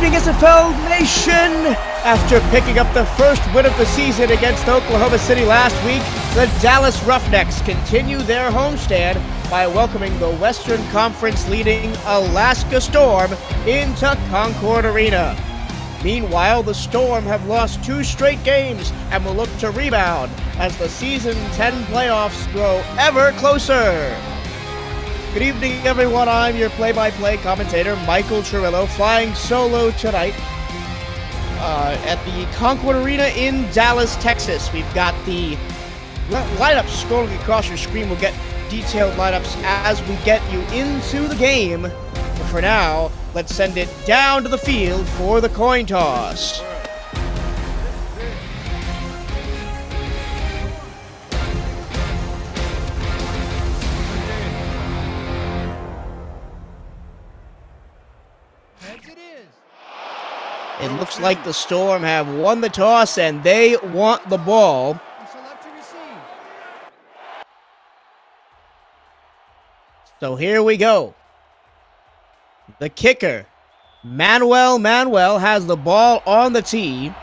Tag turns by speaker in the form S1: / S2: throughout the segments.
S1: evening, SFL Nation! After picking up the first win of the season against Oklahoma City last week, the Dallas Ruffnecks continue their homestand by welcoming the Western Conference leading Alaska Storm into Concord Arena. Meanwhile, the Storm have lost 2 straight games and will look to rebound as the Season 10 playoffs grow ever closer. Good evening, everyone. I'm your play-by-play commentator, Michael Truilo, flying solo tonight at the Concord Arena in Dallas, Texas. We've got the lineups scrolling across your screen. We'll get detailed lineups as we get you into the game. But for now, let's send it down to the field for the coin toss. It looks like the Storm have won the toss and they want the ball. So here we go. The kicker, Manuel has the ball on the tee.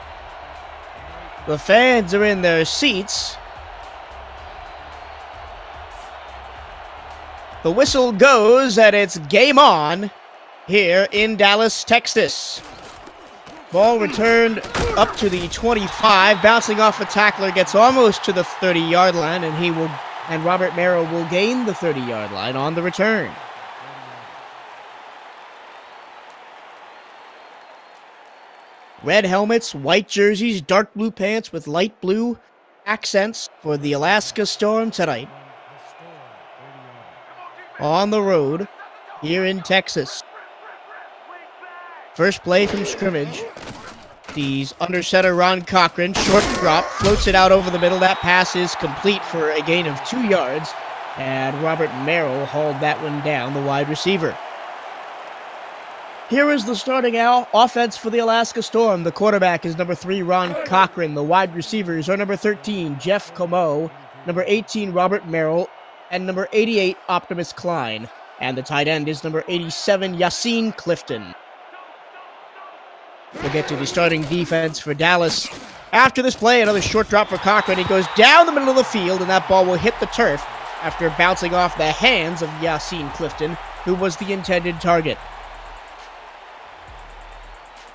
S1: The fans are in their seats. The whistle goes and it's game on here in Dallas, Texas. Ball returned up to the 25, bouncing off a tackler, gets almost to the 30-yard line, and Robert Merrill will gain the 30-yard line on the return. Red helmets, white jerseys, dark blue pants with light blue accents for the Alaska Storm tonight. On the road here in Texas. First play from scrimmage. He's under center Ron Cochran. Short drop. Floats it out over the middle. That pass is complete for a gain of 2 yards. And Robert Merrill hauled that one down, the wide receiver. Here is the starting offense for the Alaska Storm. The quarterback is number 3, Ron Cochran. The wide receivers are number 13, Jeff Comeau, number 18, Robert Merrill, and number 88, Optimus Klein. And the tight end is number 87, Yassine Clifton. We'll get to the starting defense for Dallas. After this play, another short drop for Cochran. He goes down the middle of the field, and that ball will hit the turf after bouncing off the hands of Yassine Clifton, who was the intended target.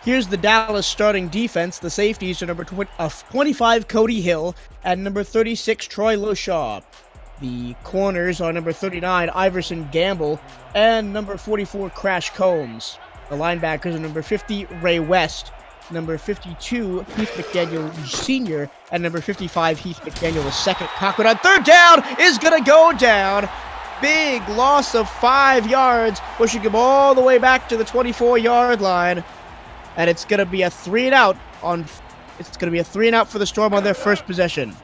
S1: Here's the Dallas starting defense. The safeties are number 25, Cody Hill, and number 36, Troy Loshaw. The corners are number 39, Iverson Gamble, and number 44, Crash Combs. The linebackers are number 50, Ray West, number 52, Heath McDaniel Sr., and number 55, Heath McDaniel II. Cochran on third down is going to go down. Big loss of 5 yards, pushing him all the way back to the 24-yard line. And it's going to be a 3-and-out for the Storm on their first possession.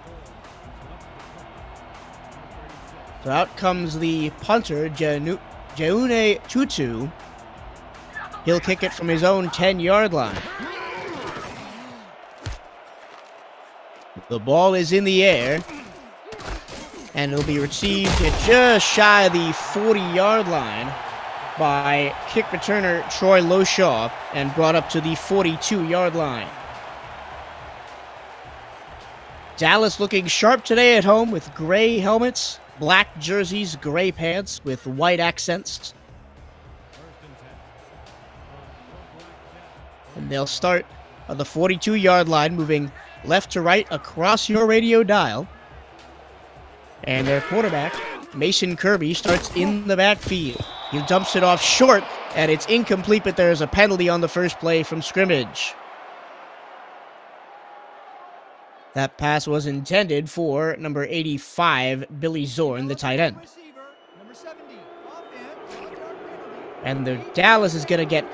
S1: So out comes the punter, Jaune Tutu. He'll kick it from his own 10-yard line. The ball is in the air, and it'll be received at just shy of the 40-yard line by kick returner Troy Loshaw and brought up to the 42-yard line. Dallas looking sharp today at home with gray helmets, black jerseys, gray pants with white accents. And they'll start on the 42-yard line, moving left to right across your radio dial. And their quarterback, Mason Kirby, starts in the backfield. He dumps it off short, and it's incomplete, but there's a penalty on the first play from scrimmage. That pass was intended for number 85, Billy Zorn, the tight end. And the Dallas is going to get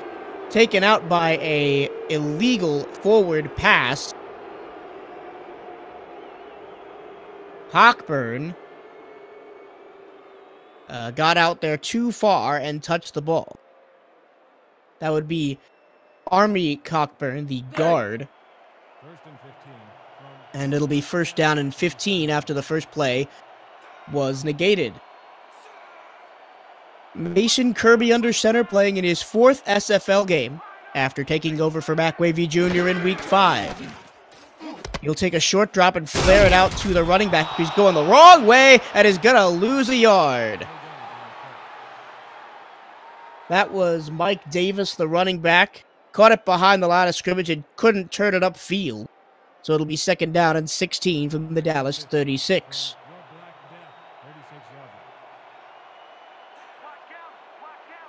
S1: taken out by a illegal forward pass. Cockburn got out there too far and touched the ball. That would be Army Cockburn, the guard. And it'll be first down and 15 after the first play was negated. Mason Kirby under center, playing in his 4th SFL game. after taking over for Mac Wavy Jr. in Week 5. He'll take a short drop and flare it out to the running back. He's going the wrong way and is going to lose a yard. That was Mike Davis, the running back. Caught it behind the line of scrimmage and couldn't turn it upfield. So it'll be second down and 16 from the Dallas 36.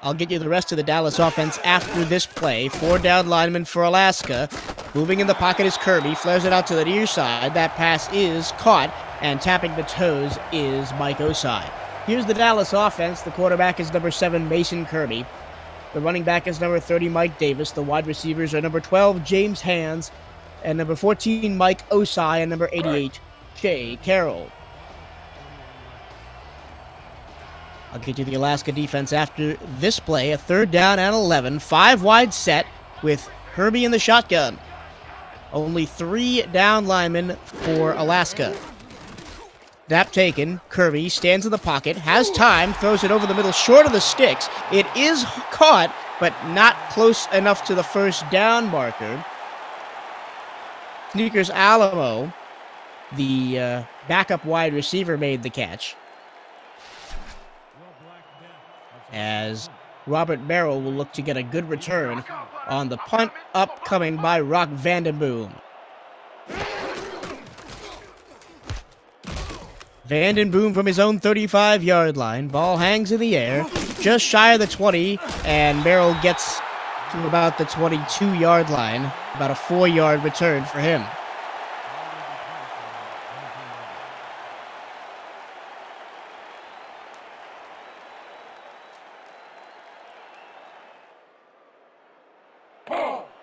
S1: I'll get you the rest of the Dallas offense after this play. 4 down linemen for Alaska. Moving in the pocket is Kirby. Flares it out to the near side. That pass is caught. And tapping the toes is Mike Osai. Here's the Dallas offense. The quarterback is number 7, Mason Kirby. The running back is number 30, Mike Davis. The wide receivers are number 12, James Hands. And number 14, Mike Osai. And number 88, Shay Carroll. I'll get you the Alaska defense after this play. A 3rd down and 11. 5 wide set with Herbie in the shotgun. Only 3 down linemen for Alaska. Snap taken. Kirby stands in the pocket, has time, throws it over the middle, short of the sticks. It is caught, but not close enough to the first down marker. Sneakers Alamo, the backup wide receiver, made the catch. As Robert Merrill will look to get a good return on the punt upcoming by Rock Vandenboom. Vandenboom from his own 35-yard line. Ball hangs in the air, just shy of the 20, and Merrill gets to about the 22-yard line. About a 4-yard return for him.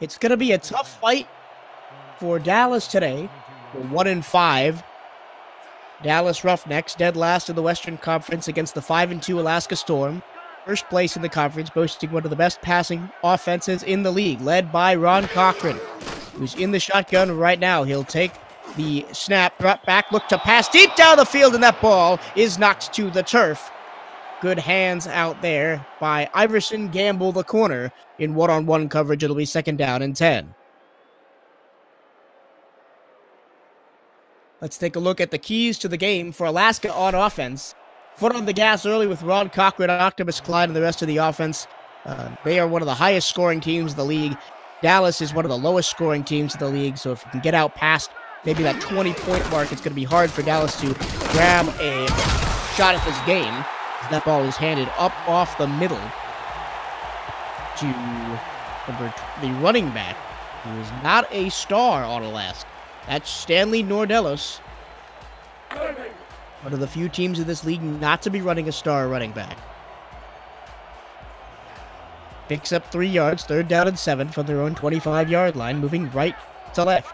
S1: It's going to be a tough fight for Dallas today. We're 1-5. Dallas Ruffnecks dead last in the Western Conference against the 5-2 Alaska Storm. First place in the conference, boasting one of the best passing offenses in the league, led by Ron Cochran, who's in the shotgun right now. He'll take the snap, drop back, look to pass deep down the field, and that ball is knocked to the turf. Good hands out there by Iverson Gamble, the corner. In one-on-one coverage, it'll be second down and 10. Let's take a look at the keys to the game for Alaska on offense. Foot on the gas early with Ron Cochran, Octopus Clyde, and the rest of the offense. They are one of the highest scoring teams in the league. Dallas is one of the lowest scoring teams in the league, so if you can get out past maybe that 20-point mark, it's going to be hard for Dallas to grab a shot at this game. That ball is handed up off the middle to the running back, who is not a star on Alaska. That's Stanley Nordellos. One of the few teams in this league not to be running a star running back. Picks up 3 yards, 3rd down and 7 from their own 25-yard line, moving right to left.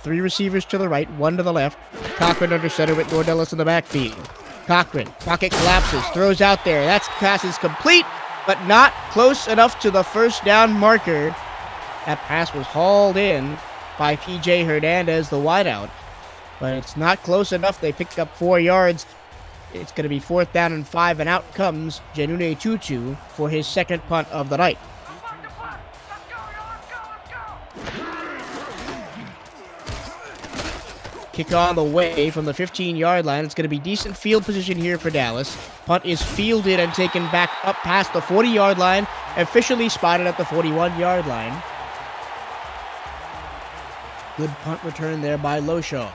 S1: 3 receivers to the right, 1 to the left. Cochran under center with Nordellos in the backfield. Cochran, pocket collapses, throws out there. That pass is complete, but not close enough to the first down marker. That pass was hauled in by P.J. Hernandez, the wideout. But it's not close enough. They picked up 4 yards. It's going to be 4th down and 5, and out comes Janune Tutu for his second punt of the night. Kick on the way from the 15-yard line. It's going to be decent field position here for Dallas. Punt is fielded and taken back up past the 40-yard line, officially spotted at the 41-yard line. Good punt return there by Loshaw.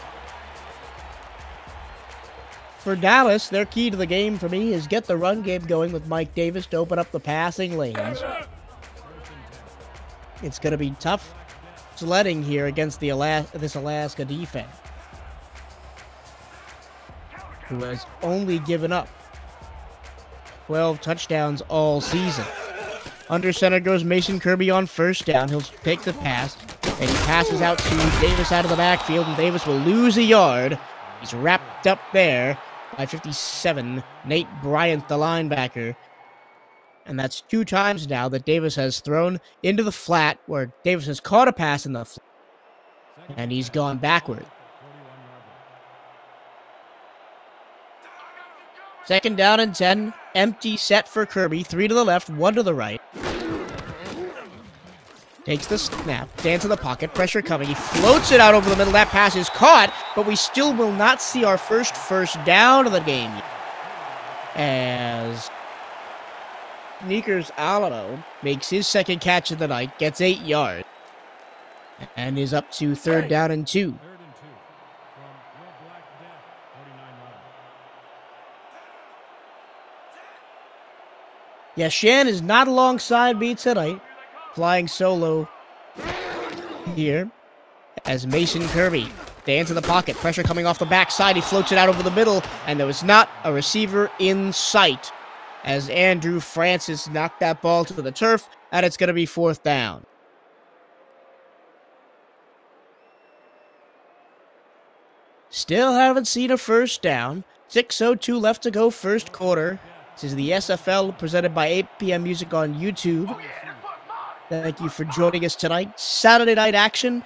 S1: For Dallas, their key to the game for me is get the run game going with Mike Davis to open up the passing lanes. It's going to be tough sledding here against this Alaska defense, who has only given up 12 touchdowns all season. Under center goes Mason Kirby on first down. He'll take the pass, and he passes out to Davis out of the backfield, and Davis will lose a yard. He's wrapped up there by 57, Nate Bryant, the linebacker. And that's 2 times now that Davis has thrown into the flat, where Davis has caught a pass in the flat, and he's gone backward. Second down and 10, empty set for Kirby, 3 to the left, 1 to the right. Takes the snap, stands in the pocket, pressure coming. He floats it out over the middle. That pass is caught, but we still will not see our first down of the game. As Sneakers Alamo makes his second catch of the night, gets 8 yards, and is up to 3rd down and 2. Yeah, Shann is not alongside me tonight. Flying solo here as Mason Kirby stands in the pocket. Pressure coming off the backside. He floats it out over the middle, and there was not a receiver in sight as Andrew Francis knocked that ball to the turf, and it's going to be 4th down. Still haven't seen a first down. 6:02 left to go, first quarter. This is the SFL presented by 8 p.m. Music on YouTube. Thank you for joining us tonight. Saturday night action.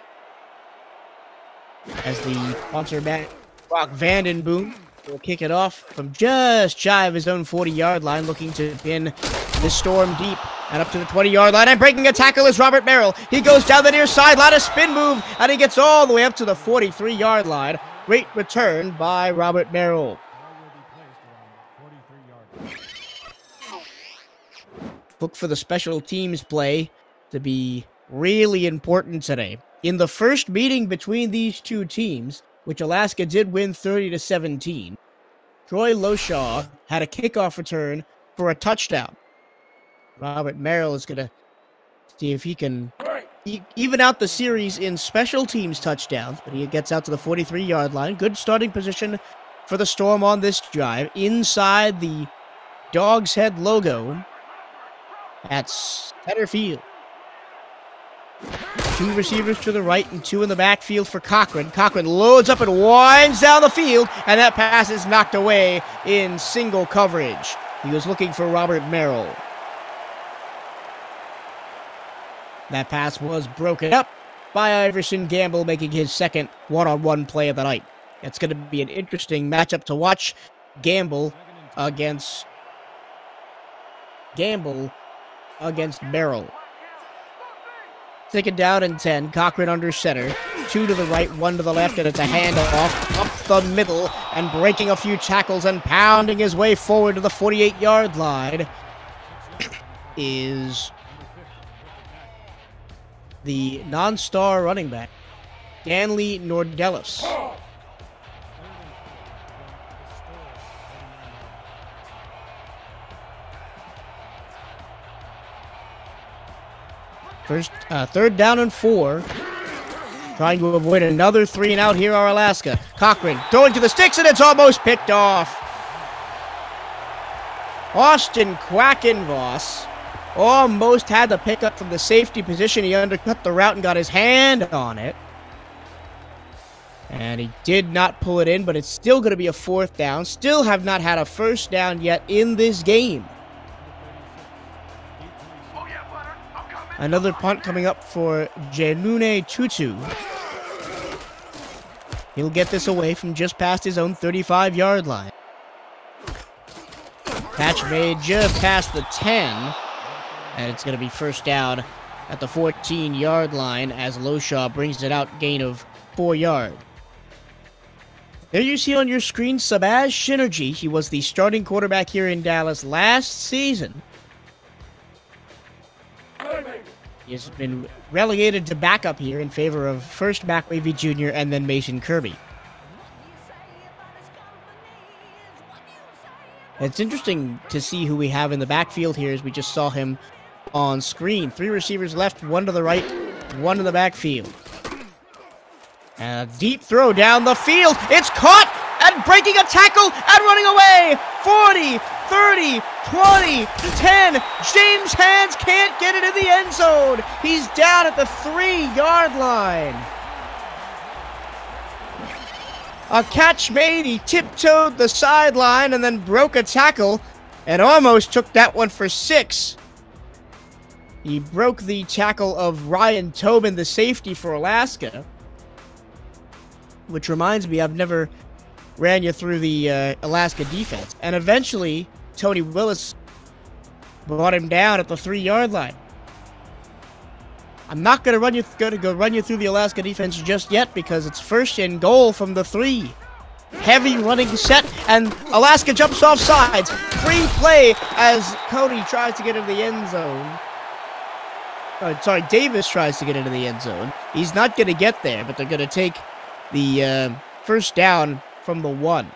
S1: As the sponsor, Brock Vandenboom, will kick it off from just shy of his own 40-yard line, looking to pin the Storm deep and up to the 20-yard line. And breaking a tackle is Robert Merrill. He goes down the near sideline, a spin move, and he gets all the way up to the 43-yard line. Great return by Robert Merrill. Look for the special teams play to be really important today. In the first meeting between these two teams, which Alaska did win 30-17, Troy Loshaw had a kickoff return for a touchdown. Robert Merrill is going to see if he can even out the series in special teams touchdowns, but he gets out to the 43-yard line. Good starting position for the Storm on this drive. Inside the Dog's Head logo at center field. 2 receivers to the right and 2 in the backfield for Cochran. Cochran loads up and winds down the field, and that pass is knocked away in single coverage. He was looking for Robert Merrill. That pass was broken up by Iverson Gamble, making his second one-on-one play of the night. It's going to be an interesting matchup to watch. Gamble against Merrill. Second down and 10. Cochran under center. 2 to the right, 1 to the left, and it's a handoff up the middle and breaking a few tackles and pounding his way forward to the 48-yard line is the non-star running back, Stanley Nordellis. Third down and 4. Trying to avoid another 3 and out. Here are Alaska. Cochran throwing to the sticks, and it's almost picked off. Austin Quackenvoss almost had the pickup from the safety position. He undercut the route and got his hand on it. And he did not pull it in, but it's still going to be a 4th down. Still have not had a first down yet in this game. Another punt coming up for Janune Tutu. He'll get this away from just past his own 35-yard line. Catch made just past the 10. And it's going to be first down at the 14-yard line as Loshaw brings it out, gain of 4 yards. There you see on your screen Sabaz Shinergy. He was the starting quarterback here in Dallas last season. He has been relegated to backup here in favor of first Mac Wavy Jr. and then Mason Kirby. It's interesting to see who we have in the backfield here as we just saw him on screen. 3 receivers left, 1 to the right, 1 in the backfield. And a deep throw down the field. It's caught and breaking a tackle and running away. 40, 30, 20, 10. James Hands can't get it in the end zone. He's down at the 3-yard line. A catch made. He tiptoed the sideline and then broke a tackle and almost took that one for 6. He broke the tackle of Ryan Tobin, the safety for Alaska. Which reminds me, I've never ran you through the Alaska defense. And eventually, Tony Willis brought him down at the 3-yard line. I'm not going to go run you through the Alaska defense just yet because it's first and goal from the 3. Heavy running set, and Alaska jumps off sides. Free play as Cody tries to get into the end zone. Davis tries to get into the end zone. He's not going to get there, but they're going to take the first down from the 1.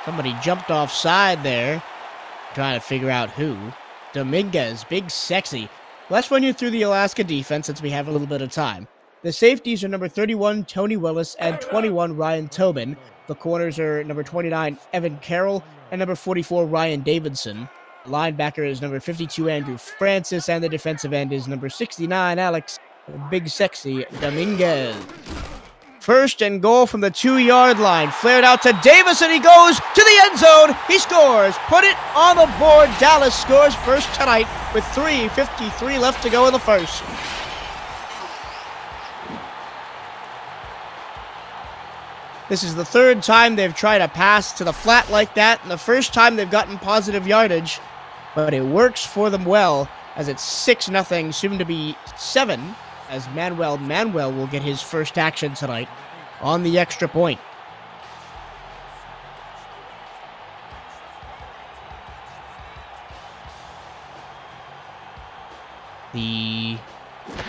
S1: Somebody jumped offside there. Trying to figure out who. Dominguez, big sexy. Let's run you through the Alaska defense since we have a little bit of time. The safeties are number 31, Tony Willis, and 21, Ryan Tobin. The corners are number 29, Evan Carroll, and number 44, Ryan Davidson. The linebacker is number 52, Andrew Francis, and the defensive end is number 69, Alex Big Sexy Dominguez. First and goal from the 2-yard line. Flared out to Davis, and he goes to the end zone. He scores. Put it on the board. Dallas scores first tonight with 3:53 left to go in the first. This is the 3rd time they've tried a pass to the flat like that, and the first time they've gotten positive yardage. But it works for them well, as it's 6-0, soon to be 7, as Manuel will get his first action tonight on the extra point. The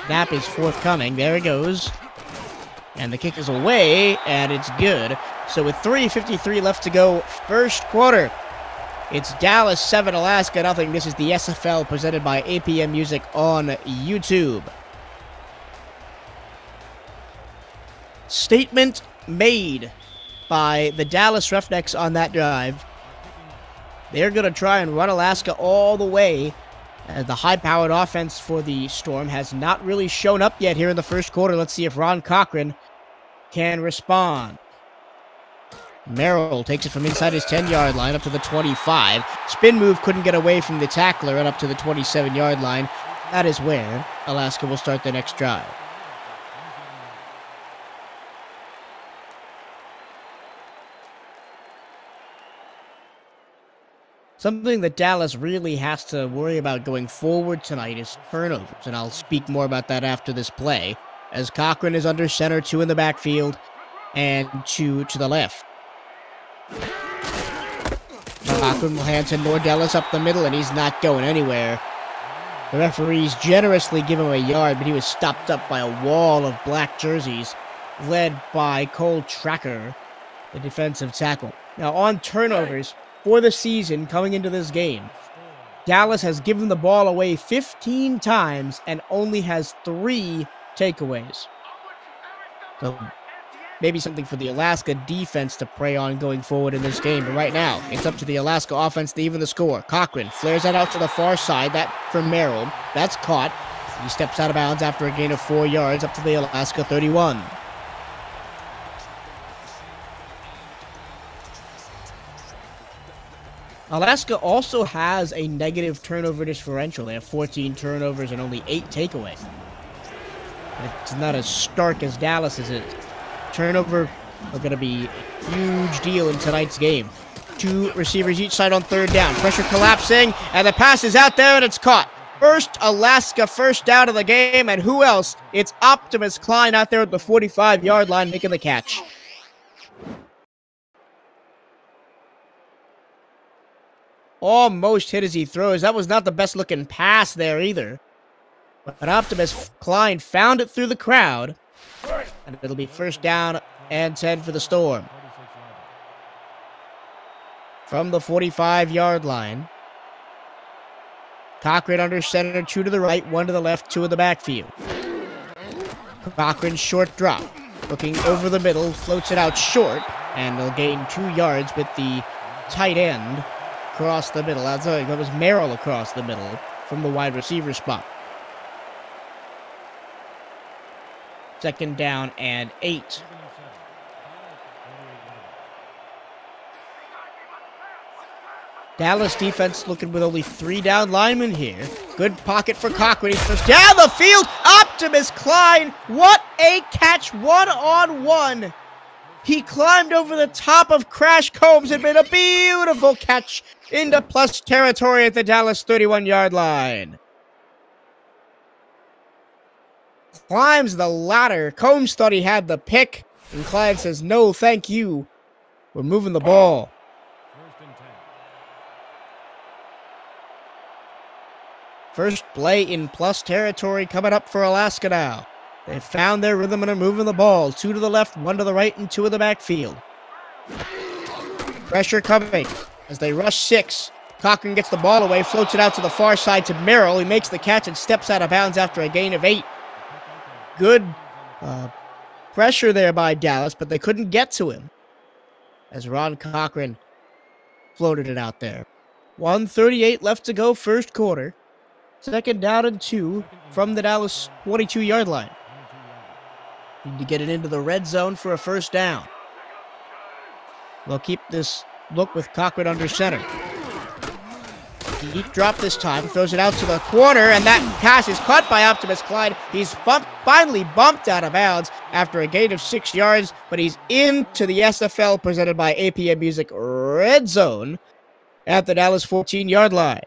S1: snap is forthcoming. There it goes. And the kick is away, and it's good. So with 3:53 left to go, first quarter, it's Dallas 7, Alaska nothing. This is the SFL presented by APM Music on YouTube. Statement made by the Dallas Ruffnecks on that drive. They're going to try and run Alaska all the way. The high-powered offense for the Storm has not really shown up yet here in the first quarter. Let's see if Ron Cochran can respond. Merrill takes it from inside his 10-yard line up to the 25. Spin move couldn't get away from the tackler and up to the 27-yard line. That is where Alaska will start their next drive. Something that Dallas really has to worry about going forward tonight is turnovers, and I'll speak more about that after this play, as Cochran is under center, 2 in the backfield, and 2 to the left. Cochran will hand to Nordellis up the middle, and he's not going anywhere. The referees generously give him a yard, but he was stopped up by a wall of black jerseys, led by Cole Tracker, the defensive tackle. Now, on turnovers for the season coming into this game, Dallas has given the ball away 15 times and only has 3 takeaways. So maybe something for the Alaska defense to prey on going forward in this game. But right now, it's up to the Alaska offense to even the score. Cochran flares that out to the far side. That from Merrill. That's caught. He steps out of bounds after a gain of 4 yards up to the Alaska 31. Alaska also has a negative turnover differential. They have 14 turnovers and only 8 takeaways. It's not as stark as Dallas is. Turnover are going to be a huge deal in tonight's game. 2 receivers each side on 3rd down. Pressure collapsing, and the pass is out there, and it's caught. First Alaska first down of the game, and who else? It's Optimus Klein out there at the 45-yard line making the catch. Almost hit as he throws. That was not the best looking pass there either. But Optimus Klein found it through the crowd. And it'll be first down and 10 for the Storm. From the 45-yard line. Cochran under center, 2 to the right, 1 to the left, 2 in the backfield. Cochran's short drop. Looking over the middle, floats it out short. And they'll gain 2 yards with the tight end across the middle. That was Merrill across the middle from the wide receiver spot. 2nd down and 8. Dallas defense looking with only 3 down linemen here. Good pocket for Cochran. He throws down the field. Optimus Klein. What a catch. 1-on-1. He climbed over the top of Crash Combs and made a beautiful catch into plus territory at the Dallas 31-yard line. Climbs the ladder. Combs thought he had the pick, and Clyde says, "No, thank you. We're moving the ball." First play in plus territory coming up for Alaska now. They've found their rhythm and are moving the ball. 2 to the left, 1 to the right, and 2 in the backfield. Pressure coming as they rush 6. Cochran gets the ball away, floats it out to the far side to Merrill. He makes the catch and steps out of bounds after a gain of 8. Good pressure there by Dallas, but they couldn't get to him as Ron Cochran floated it out there. 1:38 left to go, first quarter. 2nd down and 2 from the Dallas 22-yard line. Need to get it into the red zone for a first down. They'll keep this look with Cochran under center. Deep drop this time, throws it out to the corner, and that pass is caught by Optimus Clyde. He's finally bumped out of bounds after a gain of 6 yards, but he's into the SFL presented by APM Music red zone at the Dallas 14-yard line.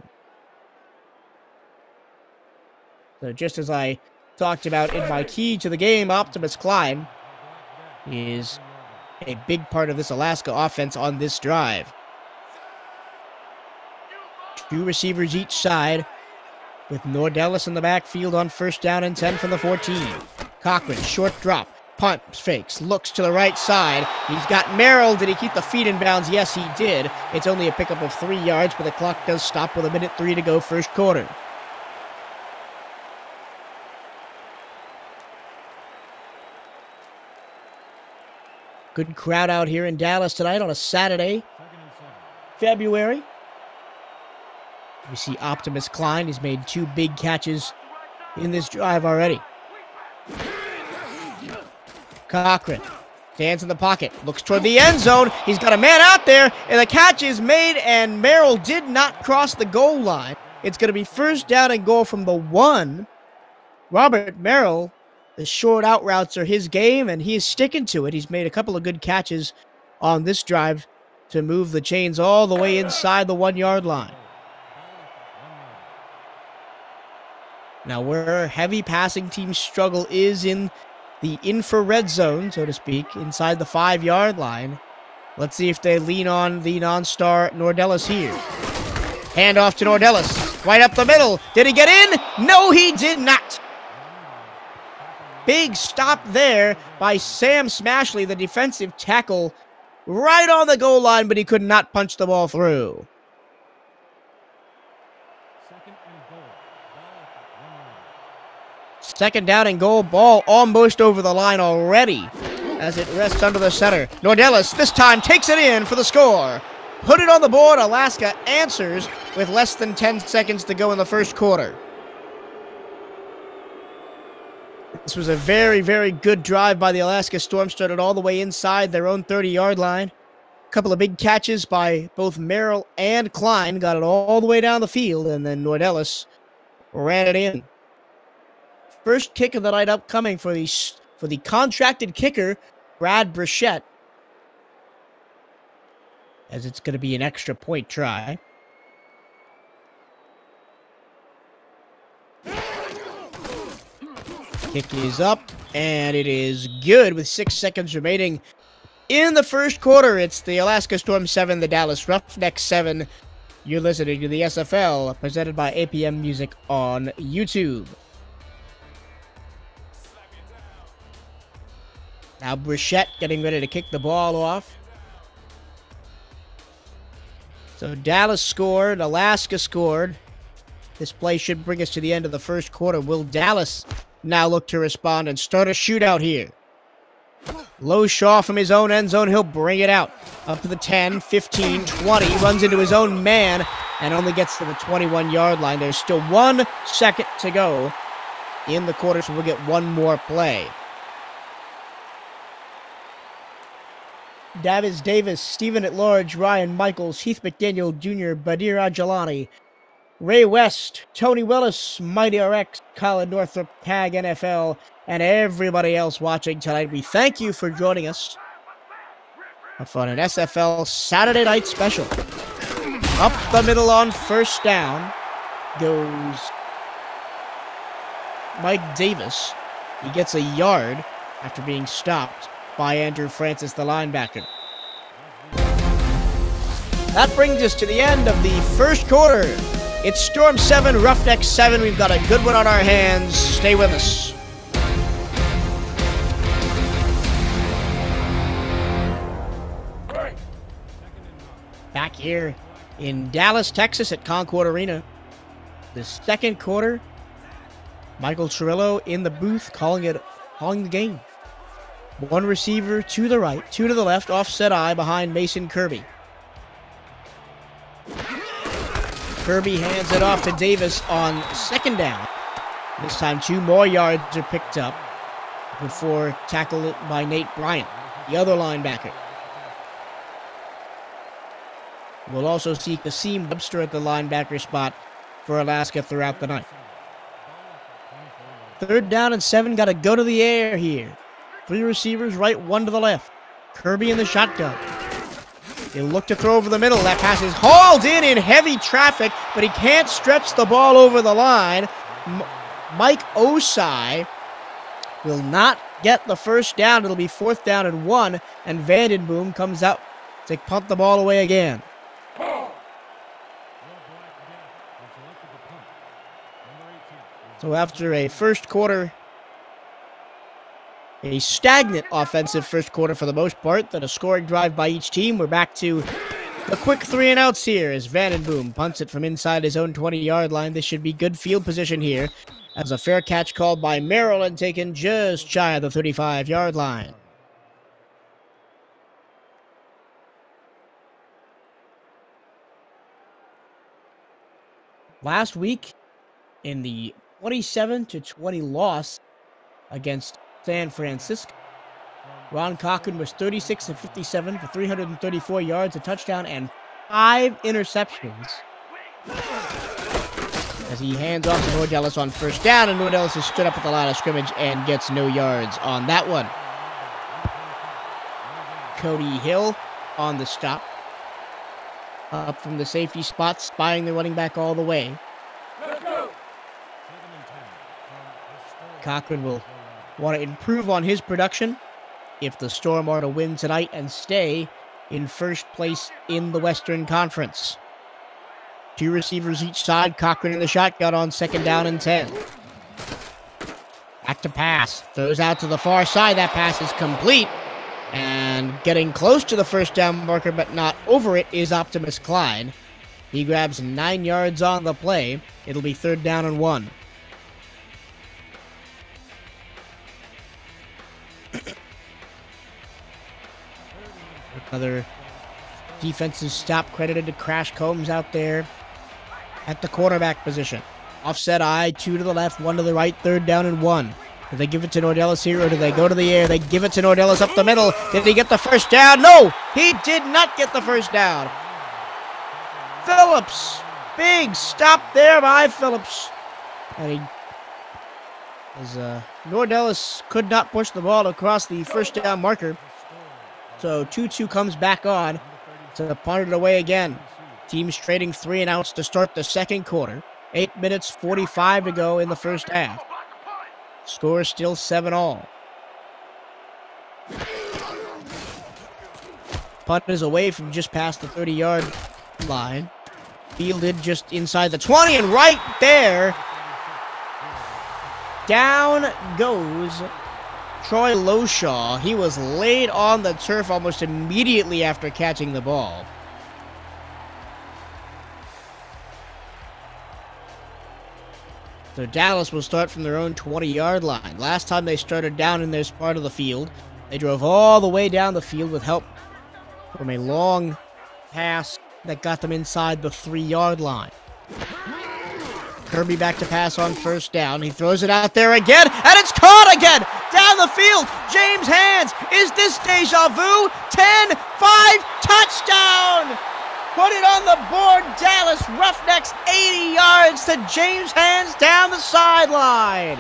S1: So just as I talked about in my key to the game, Optimus Clyde is a big part of this Alaska offense on this drive. 2 receivers each side, with Nordellis in the backfield on first down and 10 from the 14. Cochran, short drop, punt, fakes, looks to the right side. He's got Merrill. Did he keep the feet in bounds? Yes, he did. It's only a pickup of 3 yards, but the clock does stop with 1:03 to go, first quarter. Good crowd out here in Dallas tonight on a Saturday, February. We see Optimus Clyde. He's made 2 big catches in this drive already. Cochran stands in the pocket, looks toward the end zone. He's got a man out there, and the catch is made, and Merrill did not cross the goal line. It's going to be first down and goal from the 1. Robert Merrill, the short out routes are his game, and he is sticking to it. He's made a couple of good catches on this drive to move the chains all the way inside the 1-yard line. Now, where heavy passing teams struggle is in the infrared zone, so to speak, inside the 5-yard line. Let's see if they lean on the non-star Nordellis here. Hand off to Nordellis, right up the middle. Did he get in? No, he did not. Big stop there by Sam Smashley, the defensive tackle, right on the goal line, but he could not punch the ball through. Second down and goal, ball almost over the line already as it rests under the center. Nordellis this time takes it in for the score. Put it on the board. Alaska answers with less than 10 seconds to go in the first quarter. This was a very, very good drive by the Alaska Storm. Started all the way inside their own 30-yard line. A couple of big catches by both Merrill and Klein. Got it all the way down the field, and then Nordellis ran it in. First kick of the night upcoming for the contracted kicker, Brad Brichette, as it's going to be an extra point try. Kick is up, and it is good with 6 seconds remaining in the first quarter. It's the Alaska Storm 7, the Dallas Ruffnecks 7. You're listening to the SFL, presented by APM Music on YouTube. Now Brichette getting ready to kick the ball off. So Dallas scored, Alaska scored. This play should bring us to the end of the first quarter. Will Dallas now look to respond and start a shootout here? Low Shaw from his own end zone. He'll bring it out. Up to the 10, 15, 20. Runs into his own man and only gets to the 21-yard line. There's still 1 second to go in the quarter, so we'll get one more play. Davis Davis, Stephen at Large, Ryan Michaels, Heath McDaniel Jr., Badir Ajalani, Ray West, Tony Willis, Mighty RX, Colin Northrup, Tag NFL, and everybody else watching tonight. We thank you for joining us on an SFL Saturday night special. Up the middle on first down goes Mike Davis. He gets a yard after being stopped by Andrew Francis, the linebacker. That brings us to the end of the first quarter. It's Storm 7, Ruffnecks 7. We've got a good one on our hands. Stay with us. Back here in Dallas, Texas at Conk Arena. The second quarter, Michael Truilo in the booth calling the game. One receiver to the right, two to the left, offset eye behind Mason Kirby. Kirby hands it off to Davis on second down. This time 2 more yards are picked up before tackled by Nate Bryant, the other linebacker. We'll also see Kasim Webster at the linebacker spot for Alaska throughout the night. 3rd down and 7, got to go to the air here. 3 receivers right, 1 to the left. Kirby in the shotgun. He'll look to throw over the middle. That pass is hauled in heavy traffic, but he can't stretch the ball over the line. Mike Osai will not get the first down. It'll be 4th down and 1, and Vandenboom comes out to punt the ball away again. So after a first quarter, a stagnant offensive first quarter for the most part, then a scoring drive by each team, we're back to a quick 3 and outs here as Vandenboom punts it from inside his own 20-yard line. This should be good field position here as a fair catch called by Maryland taken just shy of the 35-yard line. Last week, in the 27-20 loss against San Francisco, Ron Cochran was 36 of 57 for 334 yards, a touchdown, and 5 interceptions. As he hands off to Nordellis on first down, and Nordellis has stood up at the line of scrimmage and gets no yards on that one. Cody Hill on the stop. Up from the safety spot, spying the running back all the way. Cochran will want to improve on his production if the Storm are to win tonight and stay in first place in the Western Conference. 2 receivers each side, Cochran in the shotgun on 2nd down and 10. Back to pass, throws out to the far side, that pass is complete, and getting close to the first down marker but not over it is Optimus Klein. He grabs 9 yards on the play. It'll be 3rd down and 1. Another defensive stop credited to Crash Combs out there at the quarterback position. Offset eye, 2 to the left, 1 to the right, 3rd down and 1. Do they give it to Nordellis here, or do they go to the air? They give it to Nordellis up the middle. Did he get the first down? No, he did not get the first down. Phillips, big stop there by Phillips. And Nordellis could not push the ball across the first down marker. So 2-2 comes back on to punt it away again. Teams trading 3 and outs to start the second quarter. 8 minutes 45 to go in the first half. Score still 7-all. Punt is away from just past the 30-yard line. Fielded just inside the 20, and right there, down goes Troy Loshaw. He was laid on the turf almost immediately after catching the ball. So Dallas will start from their own 20-yard line. Last time they started down in this part of the field, they drove all the way down the field with help from a long pass that got them inside the 3-yard line. Kirby back to pass on first down. He throws it out there again, and it's caught again! Down the field, James Hands. Is this deja vu? 10-5, touchdown! Put it on the board, Dallas Ruffnecks, 80 yards to James Hands down the sideline.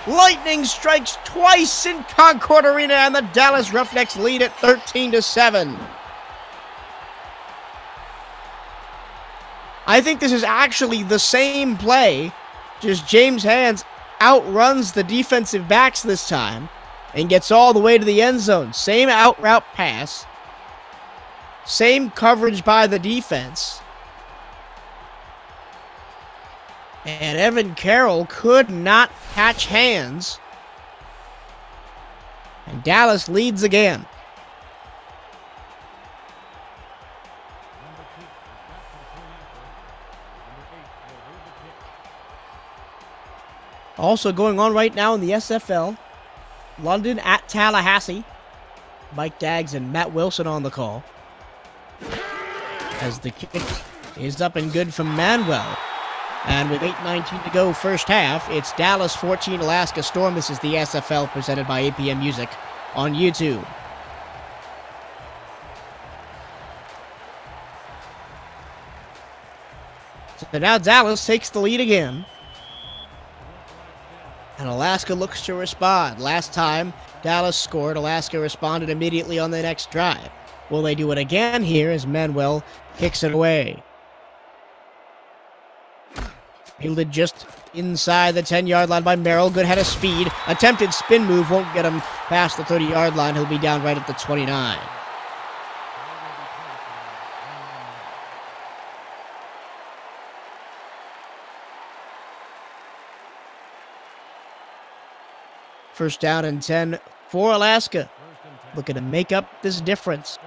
S1: Lightning strikes twice in Concord Arena, and the Dallas Ruffnecks lead at 13-7. I think this is actually the same play, just James Hands outruns the defensive backs this time and gets all the way to the end zone. Same out route pass, same coverage by the defense. And Evan Carroll could not catch Hands. And Dallas leads again. Also going on right now in the SFL, London at Tallahassee. Mike Daggs and Matt Wilson on the call. As the kick is up and good from Manuel. And with 8:19 to go first half, it's Dallas 14, Alaska Storm. This is the SFL presented by APM Music on YouTube. So now Dallas takes the lead again. And Alaska looks to respond. Last time Dallas scored, Alaska responded immediately on the next drive. Will they do it again here as Manuel kicks it away? Fielded just inside the 10-yard line by Merrill. Good head of speed. Attempted spin move won't get him past the 30-yard line. He'll be down right at the 29. First down and 10 for Alaska. Looking to make up this difference.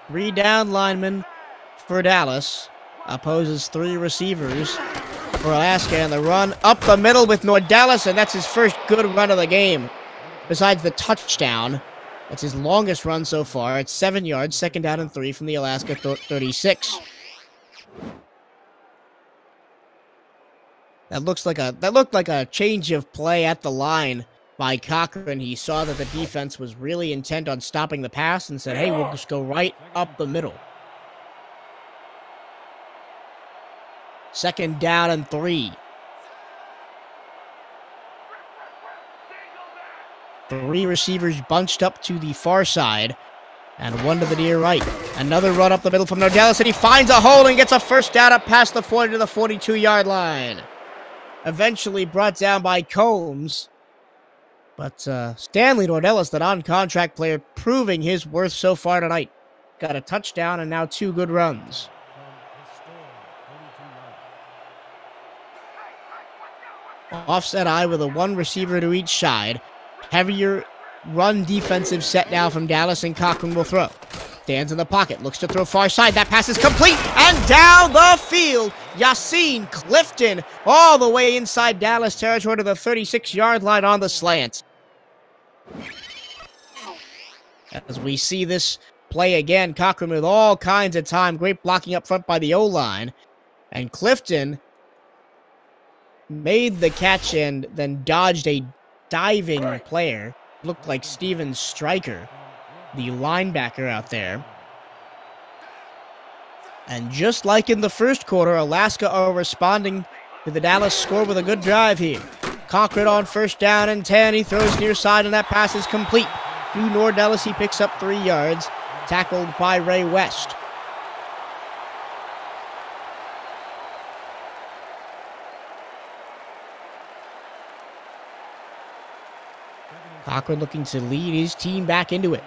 S1: 3 down linemen for Dallas. Opposes 3 receivers for Alaska. And the run up the middle with Nordalis. And that's his first good run of the game. Besides the touchdown. That's his longest run so far. It's 7 yards. Second down and 3 from the Alaska 36. That looked like a change of play at the line by Cochran. He saw that the defense was really intent on stopping the pass and said, hey, we'll just go right up the middle. Second down and 3. 3 receivers bunched up to the far side and 1 to the near right. Another run up the middle from Nordalis, and he finds a hole and gets a first down up past the 40 to the 42-yard line. Eventually brought down by Combs. But Stanley Nordalis, the non-contract player, proving his worth so far tonight. Got a touchdown and now 2 good runs. Offset eye with a 1 receiver to each side. Heavier run defensive set now from Dallas, and Cochran will throw. Stands in the pocket, looks to throw far side. That pass is complete, and down the field, Yassine Clifton, all the way inside Dallas territory to the 36-yard line on the slant. As we see this play again, Cochran with all kinds of time. Great blocking up front by the O-line. And Clifton made the catch and then dodged a diving player. Looked like Steven Stryker, the linebacker out there. And just like in the first quarter, Alaska are responding to the Dallas score with a good drive here. Cochran on first down and 10. He throws near side, and that pass is complete. To Nordalis, he picks up 3 yards. Tackled by Ray West. Cochran looking to lead his team back into it.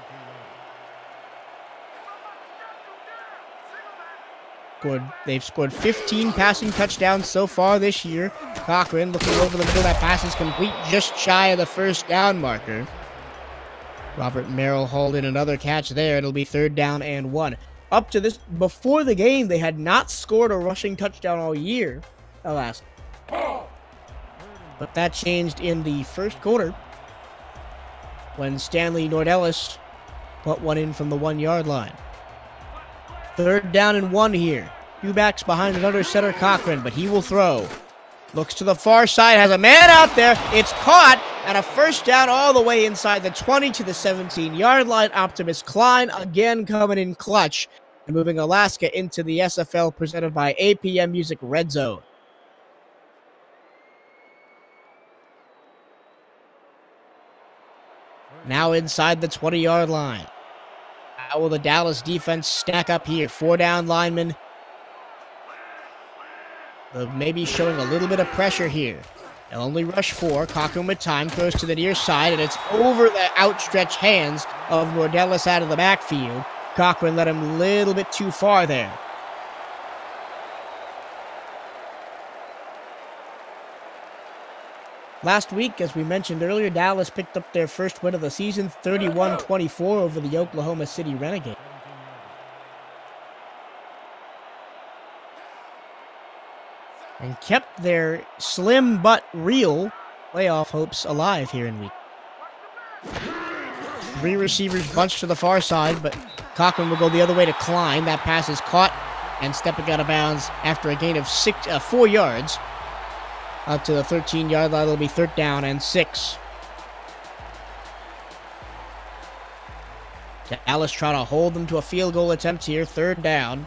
S1: They've scored 15 passing touchdowns so far this year. Cochran looking over the middle. That pass is complete, just shy of the first down marker. Robert Merrill hauled in another catch there. It'll be 3rd down and 1. Up to this, before the game, they had not scored a rushing touchdown all year, Alaska. But that changed in the first quarter when Stanley Nordalis put one in from the 1-yard line. 3rd down and 1 here. 2 backs behind another center, Cochran, but he will throw. Looks to the far side, has a man out there. It's caught, and a first down all the way inside the 20 to the 17-yard line. Optimus Klein again coming in clutch and moving Alaska into the SFL presented by APM Music Red Zone. Now inside the 20-yard line. How will the Dallas defense stack up here? 4 down linemen. Maybe showing a little bit of pressure here. They'll only rush 4. Cochran with time throws to the near side, and it's over the outstretched hands of Nordellis out of the backfield. Cochran led him a little bit too far there. Last week, as we mentioned earlier, Dallas picked up their first win of the season, 31-24 over the Oklahoma City Renegades. And kept their slim but real playoff hopes alive here in week. 3 receivers bunched to the far side, but Cochran will go the other way to Klein. That pass is caught and stepping out of bounds after a gain of 4 yards. Up to the 13-yard line, it'll be 3rd down and 6. Dallas trying to hold them to a field goal attempt here, 3rd down.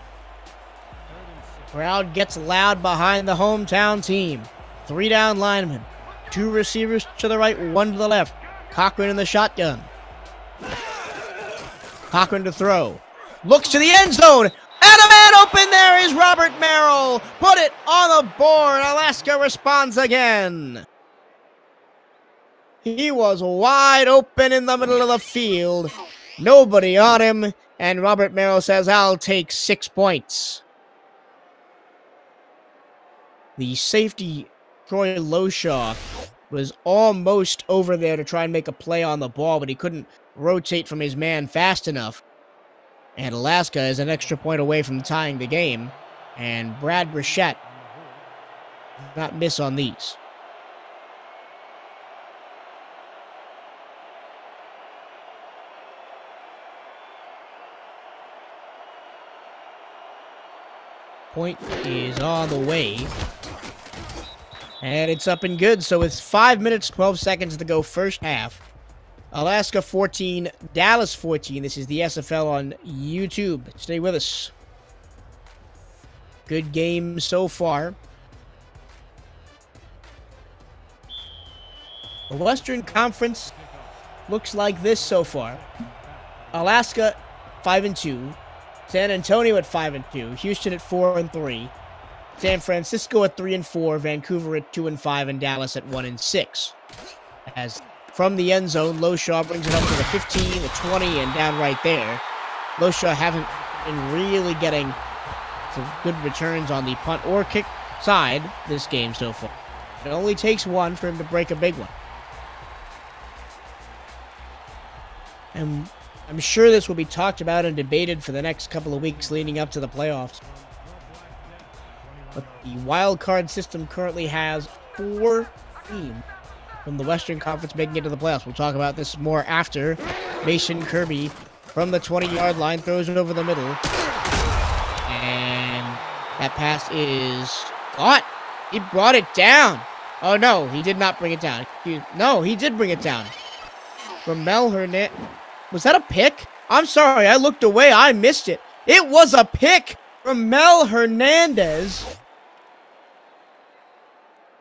S1: Crowd gets loud behind the hometown team. 3 down linemen. 2 receivers to the right, 1 to the left. Cochran in the shotgun. Cochran to throw. Looks to the end zone. And a man open there is Robert Merrill. Put it on the board. Alaska responds again. He was wide open in the middle of the field. Nobody on him. And Robert Merrill says, I'll take 6 points. The safety, Troy Loshaw, was almost over there to try and make a play on the ball, but he couldn't rotate from his man fast enough. And Alaska is an extra point away from tying the game. And Brad Brichette did not miss on these. Point is on the way. And it's up and good. So it's 5 minutes, 12 seconds to go first half. Alaska 14, Dallas 14. This is the SFL on YouTube. Stay with us. Good game so far. The Western Conference looks like this so far. Alaska 5-2. San Antonio at 5-2. Houston at 4-3. San Francisco at 3-4. Vancouver at 2-5. And Dallas at 1-6. As from the end zone, Loshaw brings it up to the 15, the 20, and down right there. Loshaw haven't been really getting some good returns on the punt or kick side this game so far. It only takes one for him to break a big one. And I'm sure this will be talked about and debated for the next couple of weeks leading up to the playoffs. But the wild card system currently has 4 teams from the Western Conference making it to the playoffs. We'll talk about this more after. Mason Kirby from the 20-yard line throws it over the middle. And that pass is caught. He brought it down. Oh, no, he did not bring it down. No, he did bring it down. Ramel Hernandez. Was that a pick? I'm sorry, I looked away. I missed it. It was a pick from Mel Hernandez.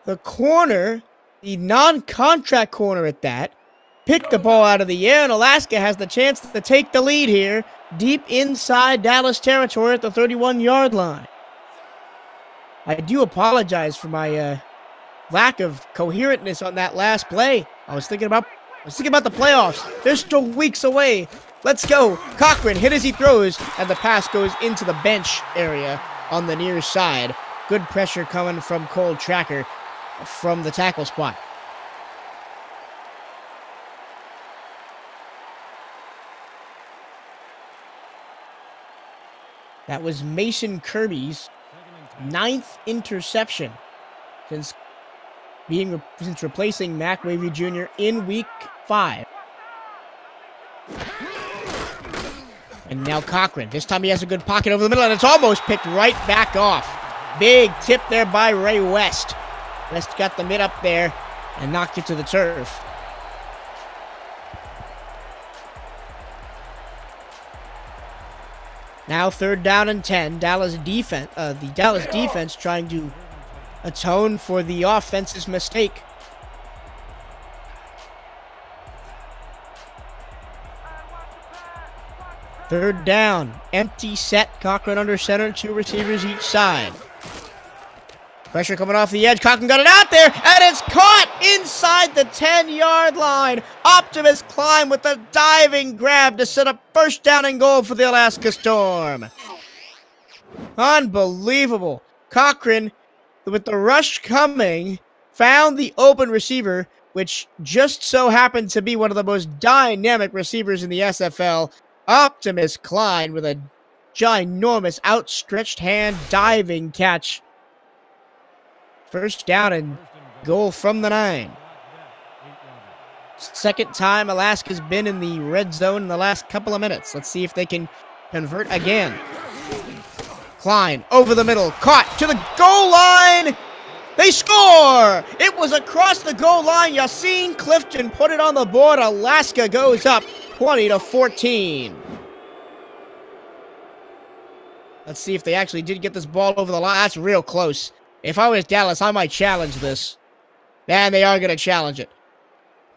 S1: The corner, the non-contract corner at that, picked the ball out of the air, and Alaska has the chance to take the lead here, deep inside Dallas territory at the 31-yard line. I do apologize for my lack of coherentness on that last play. I was thinking about the playoffs. They're still weeks away. Let's go. Cochran hit as he throws, and the pass goes into the bench area on the near side. Good pressure coming from Cole Tracker from the tackle spot. That was Mason Kirby's 9th interception since replacing Mac Wavy Jr. in Week 5. And now Cochran. This time he has a good pocket over the middle, and it's almost picked right back off. Big tip there by Ray West. West got the mid up there and knocked it to the turf. Now 3rd down and 10. The Dallas defense trying to atone for the offense's mistake. Third down, empty set, Cochran under center, 2 receivers each side. Pressure coming off the edge, Cochran got it out there, and it's caught inside the 10-yard line. Optimus Klein with a diving grab to set up first down and goal for the Alaska Storm. Unbelievable. Cochran, with the rush coming, found the open receiver, which just so happened to be one of the most dynamic receivers in the SFL. Optimus Klein with a ginormous outstretched hand diving catch. First down and goal from the 9. Second time Alaska's been in the red zone in the last couple of minutes. Let's see if they can convert again. Klein over the middle, caught to the goal line. They score! It was across the goal line. Yassine Clifton put it on the board. Alaska goes up 20-14. Let's see if they actually did get this ball over the line. That's real close. If I was Dallas, I might challenge this. And they are going to challenge it.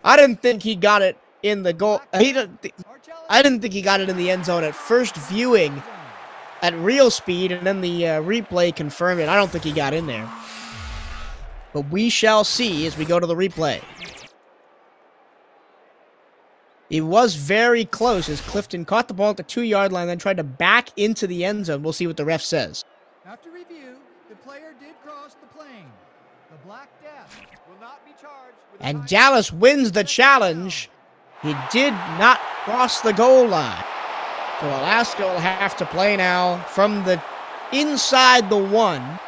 S1: I didn't think he got it in the goal. I didn't think he got it in the end zone at first viewing at real speed, and then the replay confirmed it. I don't think he got in there. But we shall see as we go to the replay. It was very close as Clifton caught the ball at the 2-yard line, then tried to back into the end zone. We'll see what the ref says.
S2: After review, the player did cross the plane. The Black Death will not be charged with
S1: and Dallas wins the challenge. He did not cross the goal line. So Alaska will have to play now from the inside the 1.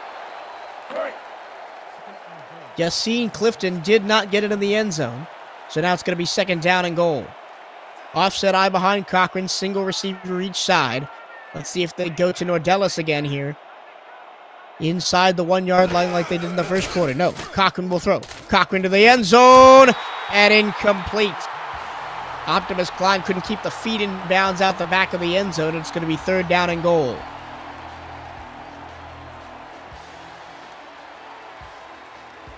S1: Yassine Clifton did not get it in the end zone. So now it's going to be second down and goal. Offset eye behind Cochran, single receiver each side. Let's see if they go to Nordellis again here. Inside the 1-yard line like they did in the first quarter. No, Cochran will throw. Cochran to the end zone, and incomplete. Optimus Klein couldn't keep the feet in bounds out the back of the end zone. It's going to be third down and goal.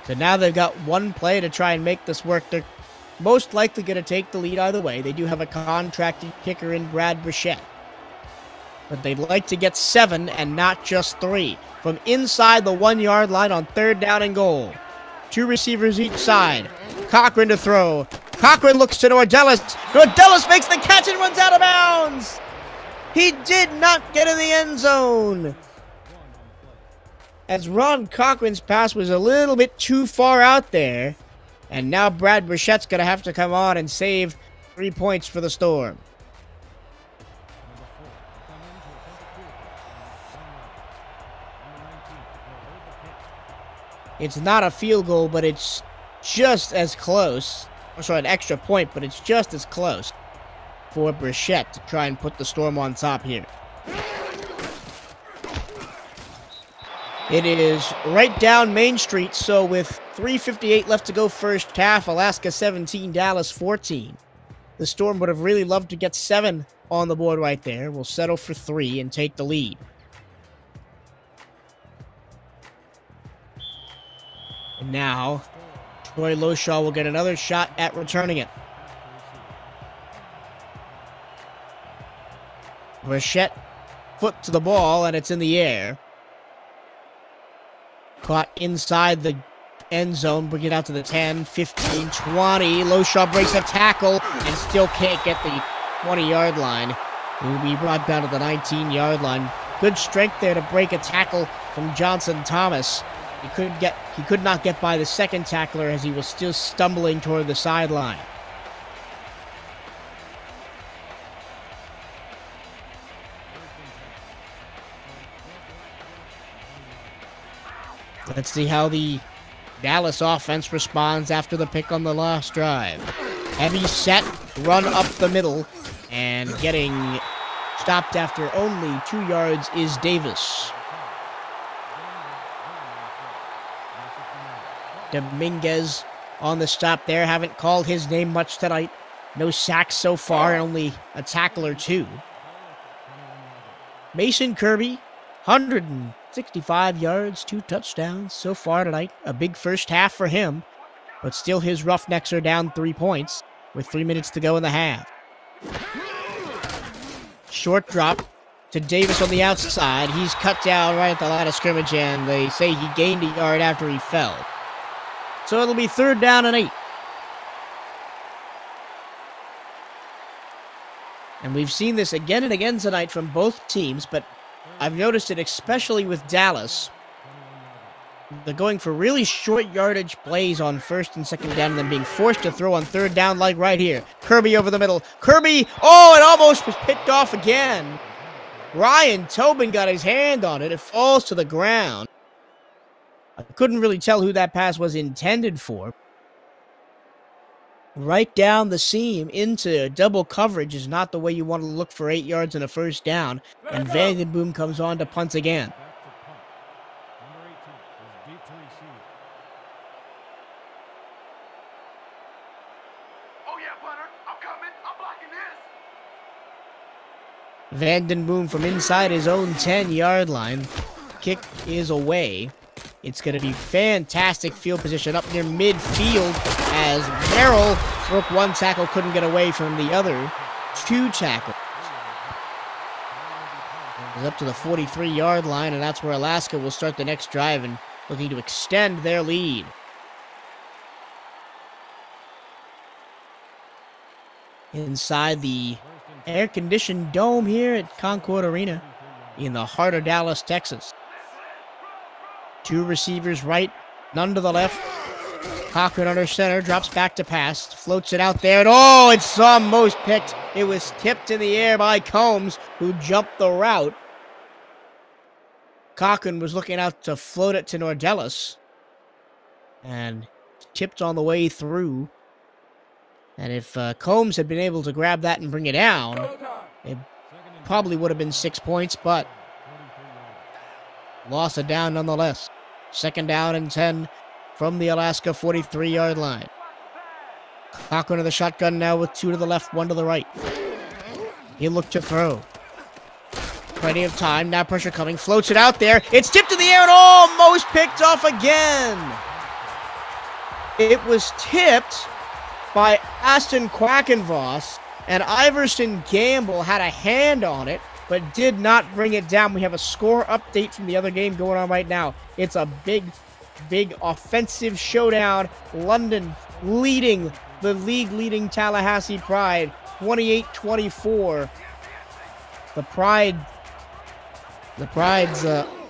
S1: So now they've got one play to try and make this work. They're most likely going to take the lead either way. They do have a contracted kicker in Brad Brichette. But they'd like to get 7 and not just 3. From inside the 1-yard line on third down and goal. 2 receivers each side. Cochran to throw. Cochran looks to Nordellis. Nordellis makes the catch and runs out of bounds. He did not get in the end zone. As Ron Cochran's pass was a little bit too far out there. And now Brad Brichette's going to have to come on and save 3 points for the Storm. It's not a field goal, but it's just as close. Sorry, an extra point, but it's just as close for Brichette to try and put the Storm on top here. It is right down Main Street, so with 3:58 left to go first half, Alaska 17, Dallas 14. The Storm would have really loved to get 7 on the board right there. We'll settle for 3 and take the lead. And now, Troy Loshaw will get another shot at returning it. Brichette, foot to the ball, and it's in the air. Caught inside the end zone, bring it out to the 10, 15, 20. Loshaw breaks a tackle and still can't get the 20-yard line. He will be brought down to the 19-yard line. Good strength there to break a tackle from Johnson Thomas. He could not get by the second tackler as he was still stumbling toward the sideline. Let's see how the Dallas offense responds after the pick on the last drive. Heavy set, run up the middle, and getting stopped after only 2 yards is Davis. Dominguez on the stop there. Haven't called his name much tonight. No sacks so far, only a tackle or 2. Mason Kirby, 165 yards, 2 touchdowns so far tonight. A big first half for him, but still his Ruffnecks are down 3 points with 3 minutes to go in the half. Short drop to Davis on the outside. He's cut down right at the line of scrimmage, and they say he gained a yard after he fell. So it'll be 3rd down and 8. And we've seen this again and again tonight from both teams, but I've noticed it especially with Dallas. They're going for really short yardage plays on 1st and 2nd down and then being forced to throw on 3rd down like right here. Kirby over the middle. Kirby, oh, it almost was picked off again. Ryan Tobin got his hand on it. It falls to the ground. I couldn't really tell who that pass was intended for. Right down the seam into double coverage is not the way you want to look for 8 yards and a 1st down. And Vandenboom comes on to punt again. Vandenboom from inside his own 10-yard line. Kick is away. It's going to be fantastic field position up near midfield as Merrill broke 1 tackle, couldn't get away from the other 2 tackles. It's up to the 43-yard line, and that's where Alaska will start the next drive and looking to extend their lead. Inside the air-conditioned dome here at Concord Arena in the heart of Dallas, Texas. 2 receivers right, none to the left. Cochran under center, drops back to pass, floats it out there, and oh, it's almost picked. It was tipped in the air by Combs, who jumped the route. Cochran was looking out to float it to Nordellis, and tipped on the way through. And if Combs had been able to grab that and bring it down, it probably would have been 6 points, but lost a down nonetheless. 2nd down and 10 from the Alaska 43-yard line. Cochran to the shotgun now with 2 to the left, 1 to the right. He looked to throw. Plenty of time, now pressure coming, floats it out there. It's tipped in the air and almost picked off again. It was tipped by Aston Quackenvoss, and Iverson Gamble had a hand on it, but did not bring it down. We have a score update from the other game going on right now. It's a big offensive showdown. London leading the league-leading Tallahassee Pride, 28-24. The Pride's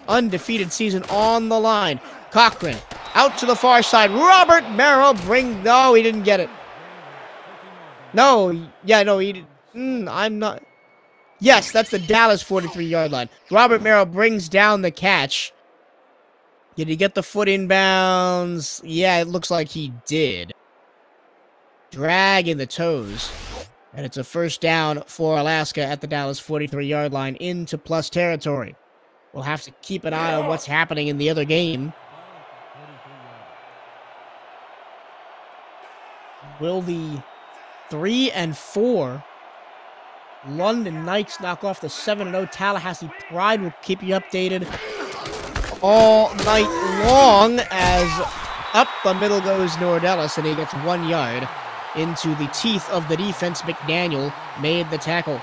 S1: undefeated season on the line. Cochran out to the far side. Robert Merrill no, he didn't get it. No, he did. I'm not. Yes, that's the Dallas 43-yard line. Robert Merrill brings down the catch. Did he get the foot inbounds? Yeah, it looks like he did. Drag in the toes. And it's a 1st down for Alaska at the Dallas 43-yard line into plus territory. We'll have to keep an eye on what's happening in the other game. Will the 3 and 4 London Knights knock off the 7-0 Tallahassee Pride? Will keep you updated all night long as up the middle goes Nordellis, and he gets 1 yard into the teeth of the defense. McDaniel made the tackle.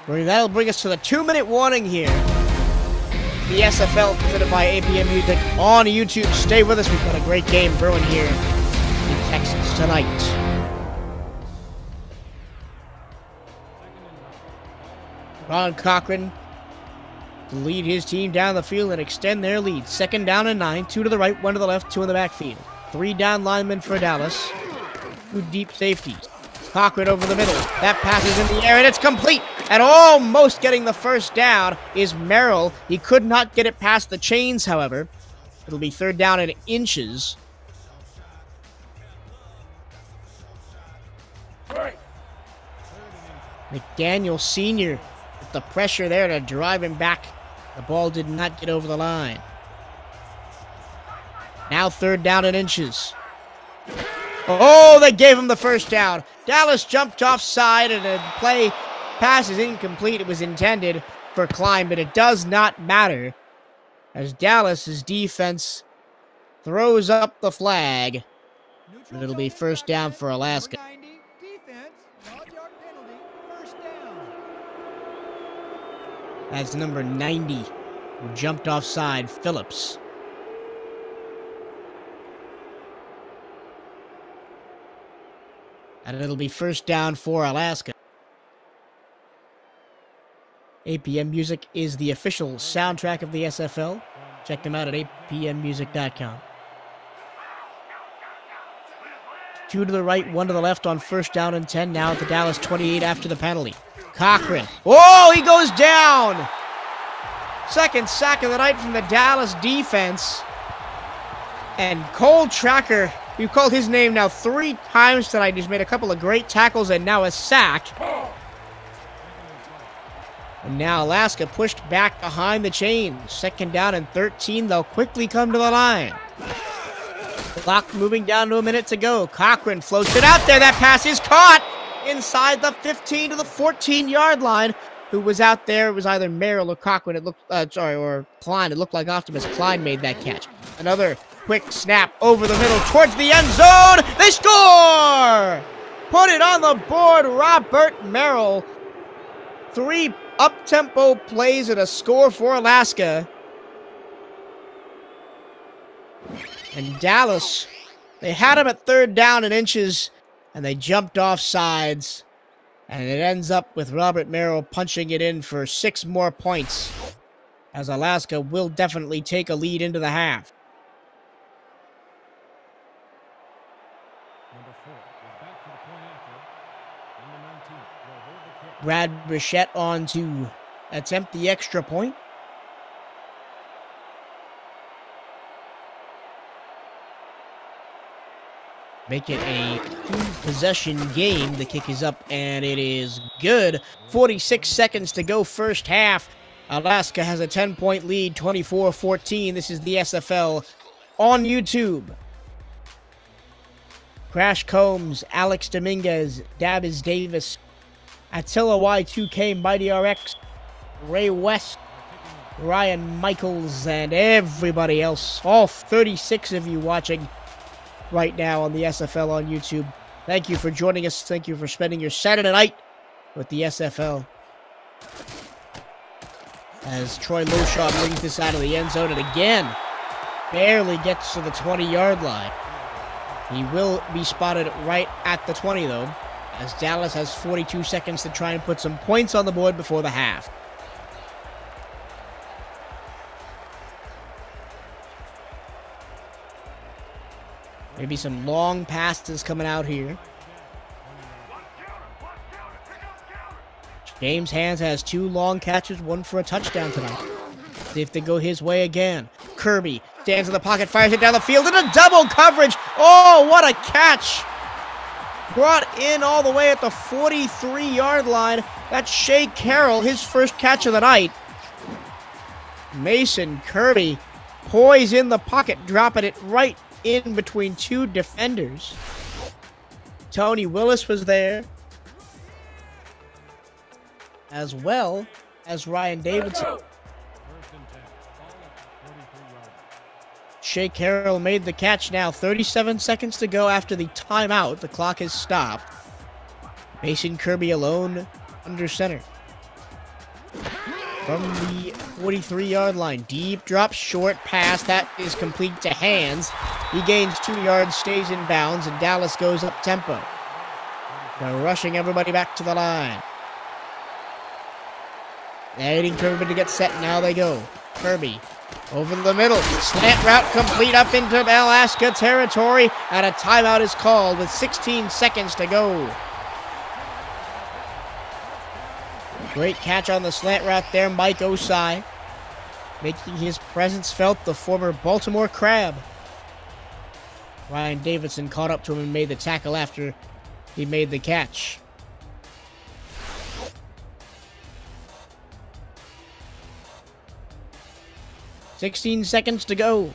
S1: That'll bring us to the 2-minute warning here. The SFL presented by APM Music on YouTube. Stay with us. We've got a great game brewing here in Texas tonight. Ron Cochran to lead his team down the field and extend their lead. 2nd down and 9. 2 to the right, 1 to the left, 2 in the backfield. 3 down linemen for Dallas. 2 deep safeties. Cochran over the middle. That pass is in the air, and it's complete. And almost getting the 1st down is Merrill. He could not get it past the chains, however. It'll be 3rd down in inches. McDaniel Sr. with the pressure there to drive him back. The ball did not get over the line. Now 3rd down in inches. Oh, they gave him the 1st down. Dallas jumped offside, and the pass is incomplete. It was intended for Klein, but it does not matter as Dallas's defense throws up the flag.
S2: Neutral
S1: It'll be
S2: zone
S1: first down
S2: infraction,
S1: for Alaska.
S2: number 90, defense, 12-yard penalty, first down.
S1: That's number 90, who jumped offside, Phillips. And it'll be first down for Alaska. APM Music is the official soundtrack of the SFL. Check them out at apmmusic.com. 2 to the right, 1 to the left on first down and 10 now at the Dallas 28 after the penalty. Cochran. Oh, he goes down! Second sack of the night from the Dallas defense. And Cole Tracker, we've called his name now 3 times tonight. He's made a couple of great tackles and now a sack. And now Alaska pushed back behind the chains. Second down and 13. They'll quickly come to the line. Clock moving down to a minute to go. Cochran floats it out there. That pass is caught inside the 15 to the 14-yard line. Who was out there? It was either Merrill or Cochran. It looked, or Klein. It looked like Optimus Klein made that catch. Another quick snap over the middle towards the end zone. They score! Put it on the board, Robert Merrill. 3 up-tempo plays and a score for Alaska. And Dallas, they had him at third down and inches, and they jumped off sides. And it ends up with Robert Merrill punching it in for 6 more points, as Alaska will definitely take a lead into the half. Brad Bichette on to attempt the extra point. Make it a 2-possession game. The kick is up, and it is good. 46 seconds to go first half. Alaska has a 10-point lead, 24-14. This is the SFL on YouTube. Crash Combs, Alex Dominguez, Davies Davis, Attila Y2K, Mighty RX, Ray West, Ryan Michaels, and everybody else. All 36 of you watching right now on the SFL on YouTube. Thank you for joining us. Thank you for spending your Saturday night with the SFL. As Troy Loshaw brings this out of the end zone, and again, barely gets to the 20-yard line. He will be spotted right at the 20, though, as Dallas has 42 seconds to try and put some points on the board before the half. Maybe some long passes coming out here. James Hands has 2 long catches, 1 for a touchdown tonight. See if they go his way again. Kirby stands in the pocket, fires it down the field, and a double coverage. Oh, what a catch! Brought in all the way at the 43-yard line. That's Shea Carroll, his first catch of the night. Mason Kirby, poised in the pocket, dropping it right in between 2 defenders. Tony Willis was there, as well as Ryan Davidson. Shea Carroll made the catch now. 37 seconds to go after the timeout. The clock has stopped. Mason Kirby alone under center. From the 43-yard line. Deep drop, short pass. That is complete to Hands. He gains 2 yards, stays in bounds, and Dallas goes up tempo. They're rushing everybody back to the line. Waiting for everybody to get set. Now they go. Kirby over the middle. Slant route complete up into Alaska territory. And a timeout is called with 16 seconds to go. Great catch on the slant route there, Mike Osai. Making his presence felt, the former Baltimore Crab. Ryan Davidson caught up to him and made the tackle after he made the catch. "16 seconds to go.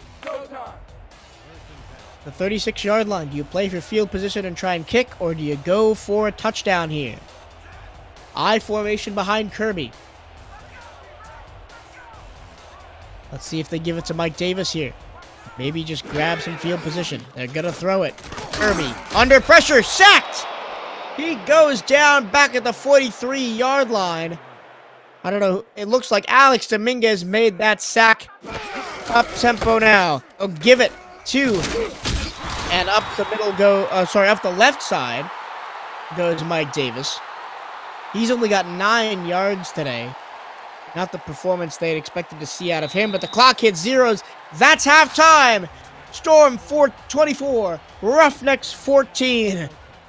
S1: The 36-yard line. Do you play for field position and try and kick, or do you go for a touchdown here? I formation behind Kirby. Let's see if they give it to Mike Davis here. Maybe just grab some field position. They're going to throw it. Kirby, under pressure, sacked! He goes down back at the 43-yard line. I don't know. It looks like Alex Dominguez made that sack. Up tempo now. Oh, give it to. And up the middle up the left side goes Mike Davis. He's only got 9 yards today. Not the performance they'd expected to see out of him, but the clock hits zeros. That's halftime. Storm 24, Ruffnecks 14.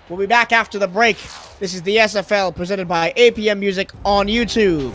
S1: We'll be back after the break. This is the SFL presented by APM Music on YouTube.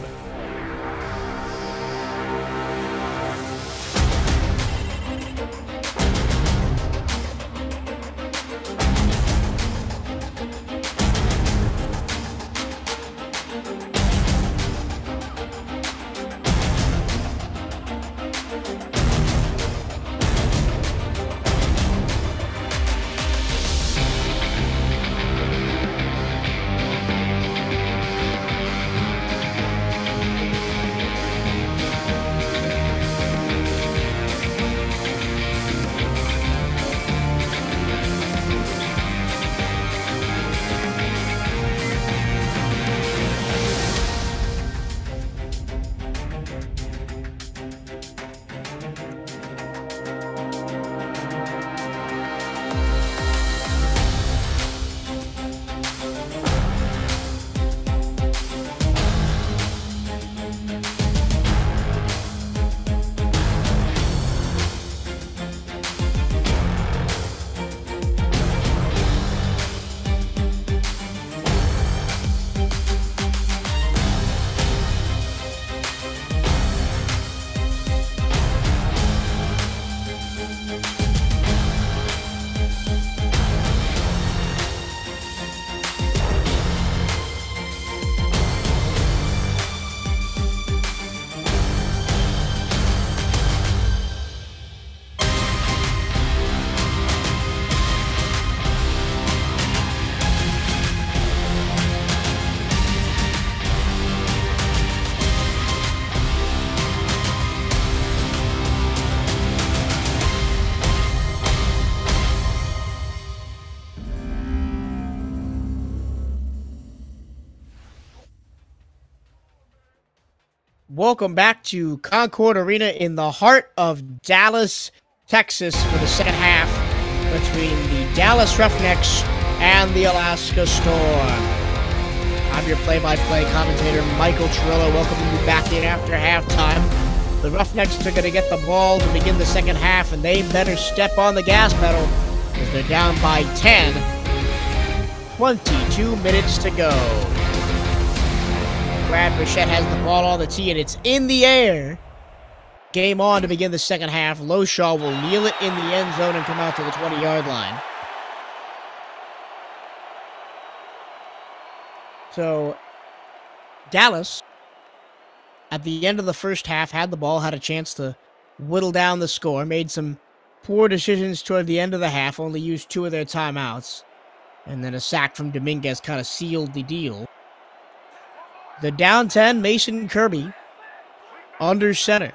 S1: Welcome back to Concord Arena in the heart of Dallas, Texas for the second half between the Dallas Ruffnecks and the Alaska Storm. I'm your play-by-play commentator, Michael Truilo, welcoming you back in after halftime. The Ruffnecks are going to get the ball to begin the second half, and they better step on the gas pedal as they're down by 10. 22 minutes to go. Brad Burchett has the ball on the tee, and it's in the air. Game on to begin the second half. Loshaw will kneel it in the end zone and come out to the 20-yard line. So, Dallas, at the end of the first half, had the ball, had a chance to whittle down the score, made some poor decisions toward the end of the half, only used 2 of their timeouts, and then a sack from Dominguez kind of sealed the deal. The down 10, Mason Kirby, under center.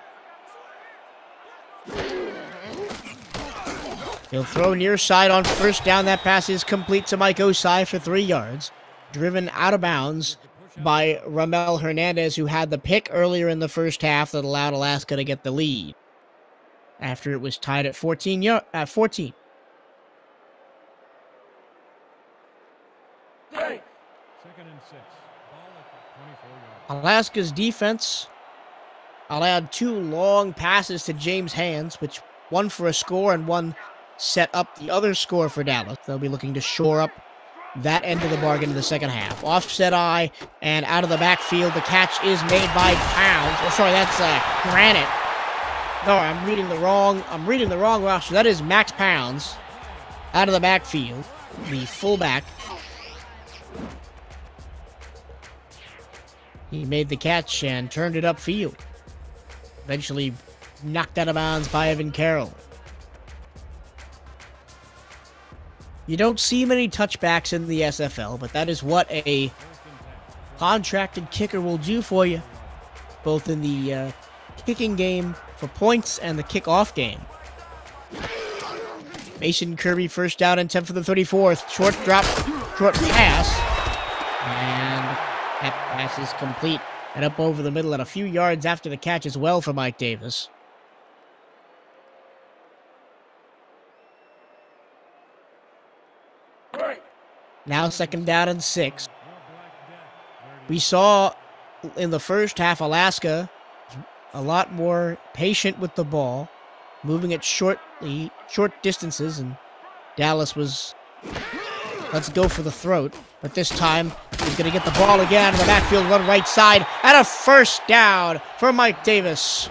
S1: He'll throw near side on first down. That pass is complete to Mike Osai for 3 yards. Driven out of bounds by Ramel Hernandez, who had the pick earlier in the first half that allowed Alaska to get the lead after it was tied at 14. Second and 6. Alaska's defense allowed 2 long passes to James Hands, which one for a score and one set up the other score for Dallas. They'll be looking to shore up that end of the bargain in the second half. Offset eye and out of the backfield. The catch is made by Pounds. Oh, sorry, that's Granite. No, I'm reading the wrong roster. That is Max Pounds out of the backfield, the fullback. He made the catch and turned it upfield. Eventually knocked out of bounds by Evan Carroll. You don't see many touchbacks in the SFL, but that is what a contracted kicker will do for you, both in the kicking game for points and the kickoff game. Mason Kirby, first down and 10 for the 34th. Short drop, short pass. And that pass is complete and up over the middle and a few yards after the catch as well for Mike Davis. Now second down and 6. We saw in the first half Alaska a lot more patient with the ball, moving it short distances, and Dallas was, let's go for the throat. But this time, he's going to get the ball again in the backfield, run right side, and a first down for Mike Davis.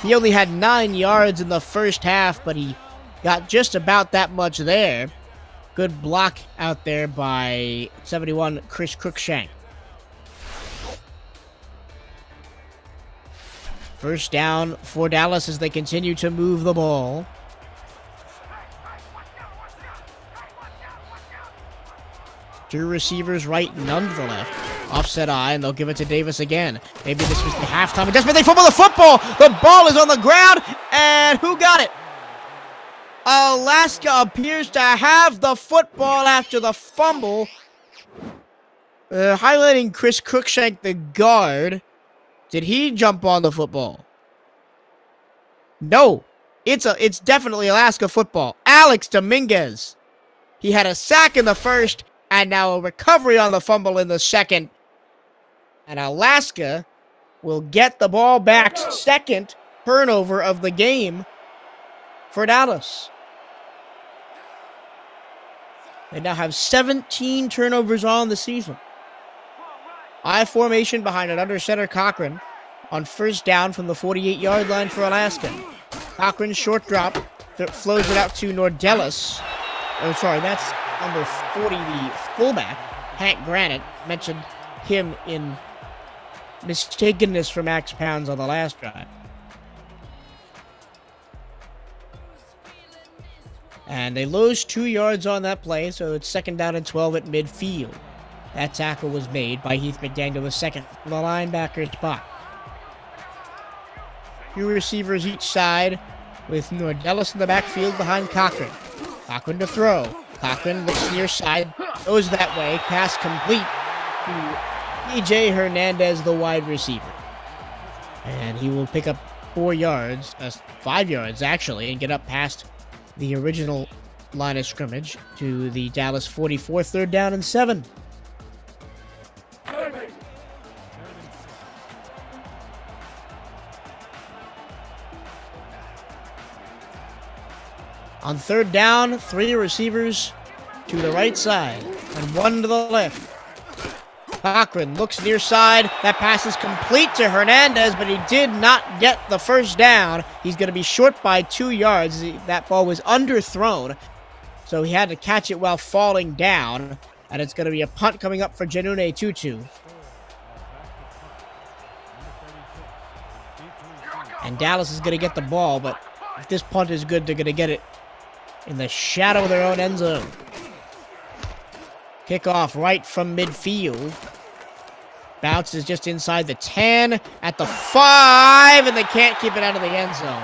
S1: He only had 9 yards in the first half, but he got just about that much there. Good block out there by 71 Chris Cruikshank. First down for Dallas as they continue to move the ball. Two receivers right, none to the left. Offset eye, and they'll give it to Davis again. Maybe this was the halftime adjustment. They fumble the football. The ball is on the ground, and who got it? Alaska appears to have the football after the fumble. Highlighting Chris Cruikshank, the guard. Did he jump on the football? No. It's definitely Alaska football. Alex Dominguez. He had a sack in the first, and now a recovery on the fumble in the second. And Alaska will get the ball back. Second turnover of the game for Dallas. They now have 17 turnovers on the season. I formation behind an under center Cochran on first down from the 48-yard line for Alaska. Cochran's short drop flows it out to Nordellis. Oh, sorry, that's number 40, the fullback, Hank Granite. Mentioned him in mistakenness for Max Pounds on the last drive. And they lose 2 yards on that play, so it's second down and 12 at midfield. That tackle was made by Heath McDaniel II from the linebacker spot. Two receivers each side with Nordellis in the backfield behind Cochran. Cochran to throw. Cochran looks near side, goes that way, pass complete to E.J. Hernandez, the wide receiver. And he will pick up 5 yards actually, and get up past the original line of scrimmage to the Dallas 44, third down and 7. On third down, 3 receivers to the right side and 1 to the left. Cochran looks near side. That pass is complete to Hernandez, but he did not get the first down. He's going to be short by 2 yards. That ball was underthrown, so he had to catch it while falling down, and it's going to be a punt coming up for Janune Tutu. And Dallas is going to get the ball, but if this punt is good, they're going to get it in the shadow of their own end zone. Kickoff right from midfield. Bounce is just inside the 10, at the 5, and they can't keep it out of the end zone.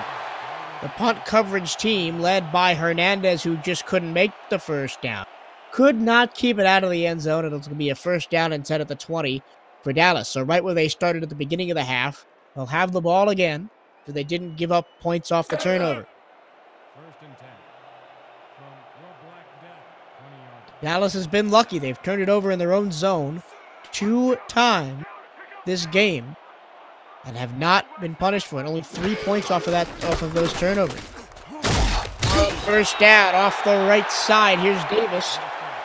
S1: The punt coverage team, led by Hernandez, who just couldn't make the first down, could not keep it out of the end zone, and it's going to be a first down and 10 at the 20 for Dallas. So right where they started at the beginning of the half, they'll have the ball again, so they didn't give up points off the turnover.
S2: First and 10.
S1: Dallas has been lucky. They've turned it over in their own zone 2 times this game and have not been punished for it. Only 3 points off of those turnovers. First down off the right side. Here's Davis.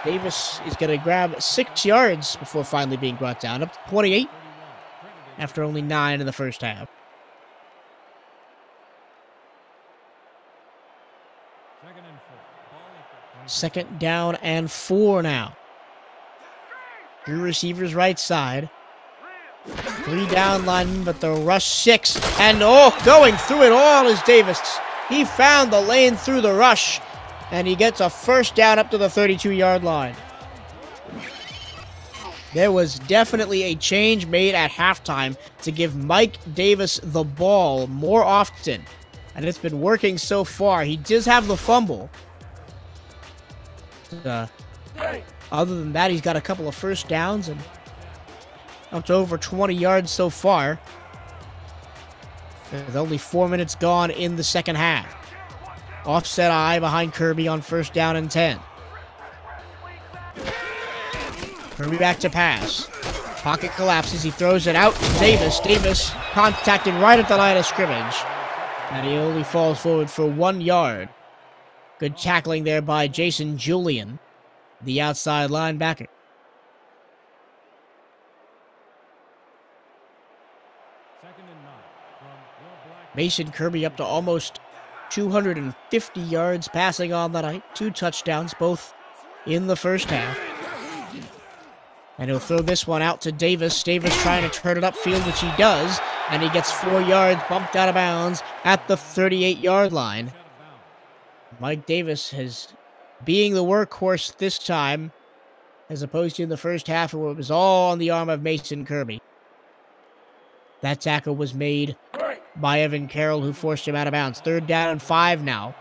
S1: Davis is going to grab 6 yards before finally being brought down, up to 28 after only 9 in the first half. Second down and 4 now. 3 receivers right side. 3 down linemen, but they'll rush 6. And going through it all is Davis. He found the lane through the rush, and he gets a first down up to the 32-yard line. There was definitely a change made at halftime to give Mike Davis the ball more often. And it's been working so far. He does have the fumble. Other than that, he's got a couple of first downs and up to over 20 yards so far. With only 4 minutes gone in the second half. Offset eye behind Kirby on first down and 10. Kirby back to pass. Pocket collapses. He throws it out to Davis. Davis contacted right at the line of scrimmage. And he only falls forward for 1 yard. Good tackling there by Jason Julian, the outside linebacker. Mason Kirby up to almost 250 yards passing on the night. 2 touchdowns, both in the first half. And he'll throw this one out to Davis. Davis trying to turn it upfield, which he does. And he gets 4 yards, bumped out of bounds at the 38-yard line. Mike Davis being the workhorse this time, as opposed to in the first half where it was all on the arm of Mason Kirby. That tackle was made by Evan Carroll, who forced him out of bounds. 3rd down and 5 now.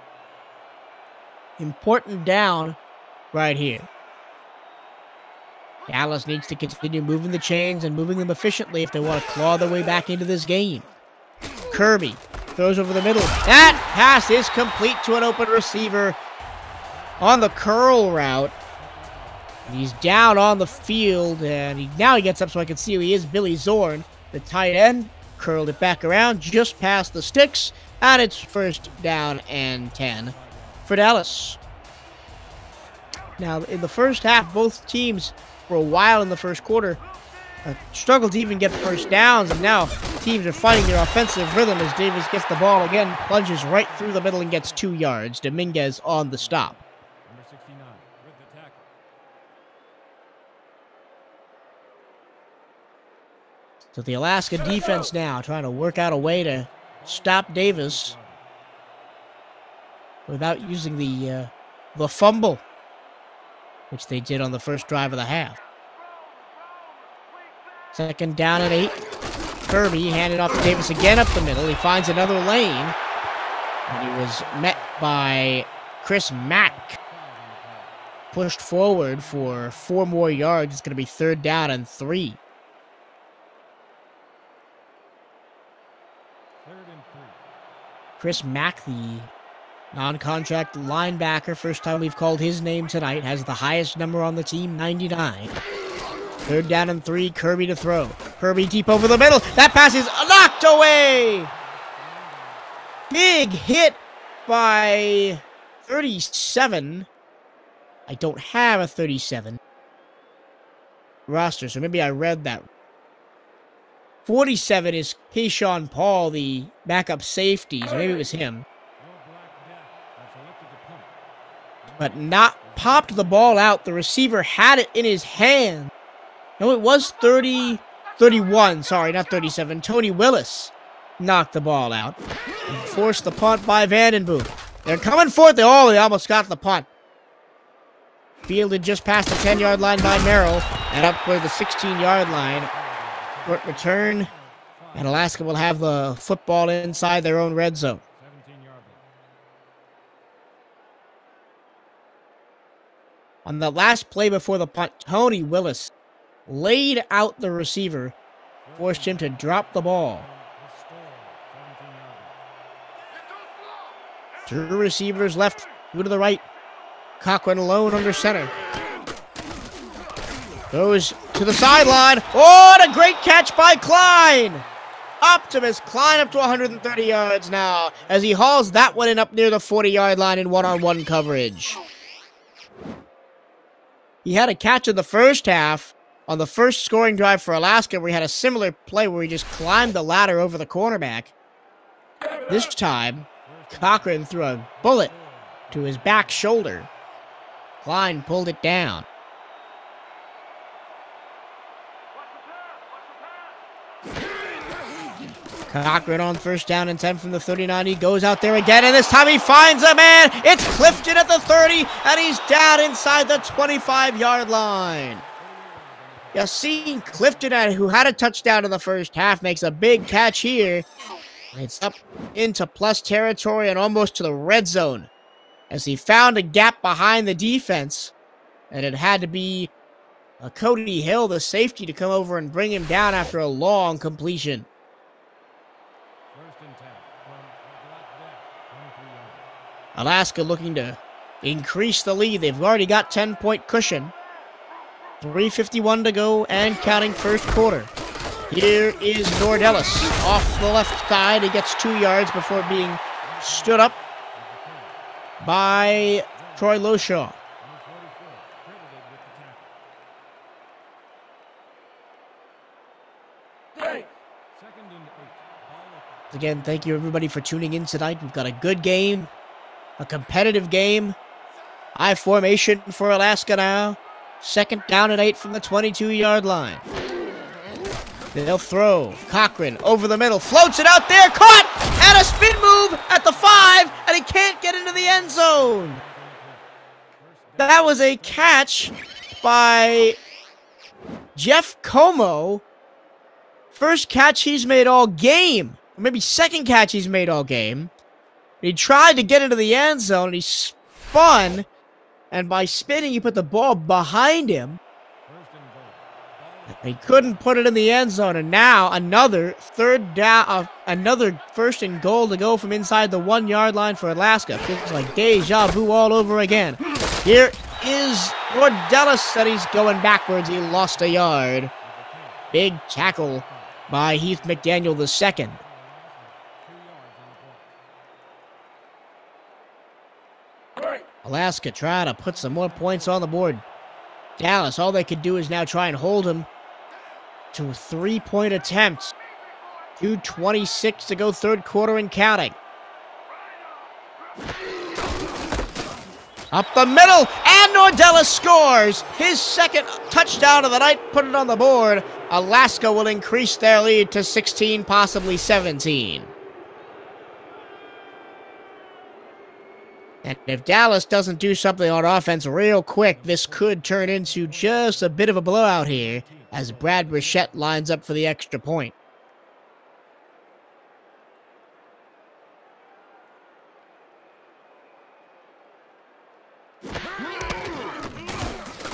S1: Important down right here. Dallas needs to continue moving the chains and moving them efficiently if they want to claw their way back into this game. Kirby throws over the middle. That pass is complete to an open receiver on the curl route. He's down on the field, and now he gets up so I can see who he is. Billy Zorn, the tight end, curled it back around just past the sticks, and it's first down and 10 for Dallas. Now, in the first half, both teams, for a while in the first quarter, struggled to even get first downs, and now teams are finding their offensive rhythm as Davis gets the ball again, plunges right through the middle and gets 2 yards. Dominguez on the stop.
S2: Number 69 with the tackle.
S1: So the Alaska defense now trying to work out a way to stop Davis without using the fumble, which they did on the first drive of the half. 2nd down and 8. Kirby handed off to Davis again up the middle. He finds another lane, and he was met by Chris Mack. Pushed forward for 4 more yards. It's going to be 3rd down and 3. Chris Mack, the non-contract linebacker, first time we've called his name tonight, has the highest number on the team, 99. 3rd down and 3, Kirby to throw. Kirby deep over the middle. That pass is knocked away. Big hit by 37. I don't have a 37 roster, so maybe I read that. 47 is Keyshawn Paul, the backup safety, so maybe it was him. But not popped the ball out. The receiver had it in his hand. No, it was 31, sorry, not 37. Tony Willis knocked the ball out and forced the punt by Vandenboom. They're coming forth. They almost got the punt. Fielded just past the 10-yard line by Merrill and up for the 16-yard line. Short return, and Alaska will have the football inside their own red zone. On the last play before the punt, Tony Willis laid out the receiver, forced him to drop the ball. 2 receivers left, 2 to the right. Cochran alone under center. Goes to the sideline. Oh, and a great catch by Klein. Optimus Klein up to 130 yards now as he hauls that one in up near the 40-yard line in one-on-one coverage. He had a catch in the first half on the first scoring drive for Alaska where he had a similar play where he just climbed the ladder over the cornerback. This time, Cochran threw a bullet to his back shoulder. Klein pulled it down. Cochran on first down and 10 from the 39. He goes out there again, and this time he finds a man. It's Clifton at the 30, and he's down inside the 25-yard line. Yassine Clifton, who had a touchdown in the first half, makes a big catch here It's up into plus territory and almost to the red zone as he found a gap behind the defense, and it had to be Cody Hill, the safety, to come over and bring him down after a long completion. Alaska looking to increase the lead. They've already got 10-point cushion. 3:51 to go and counting first quarter. Here is Nordellis off the left side. He gets 2 yards before being stood up by Troy Loshaw. Again, thank you everybody for tuning in tonight. We've got a good game, a competitive game. High formation for Alaska now. 2nd down and 8 from the 22-yard line. They'll throw. Cochran over the middle. Floats it out there. Caught! And a spin move at the 5. And he can't get into the end zone. That was a catch by Jeff Como. First catch he's made all game. Or maybe second catch he's made all game. He tried to get into the end zone. And he spun. And by spinning, he put the ball behind him. He couldn't put it in the end zone, and now another another 1st and goal to go from inside the 1-yard line for Alaska. Feels like deja vu all over again. Here is Nordellis, and he's going backwards. He lost a yard. Big tackle by Heath McDaniel II. Alaska trying to put some more points on the board. Dallas, all they could do is now try and hold him to 3-point attempts. 2:26 to go, 3rd quarter and counting. Up the middle, and Nordellis scores his 2nd touchdown of the night, put it on the board. Alaska will increase their lead to 16, possibly 17. And if Dallas doesn't do something on offense real quick, this could turn into just a bit of a blowout here as Brad Brichette lines up for the extra point.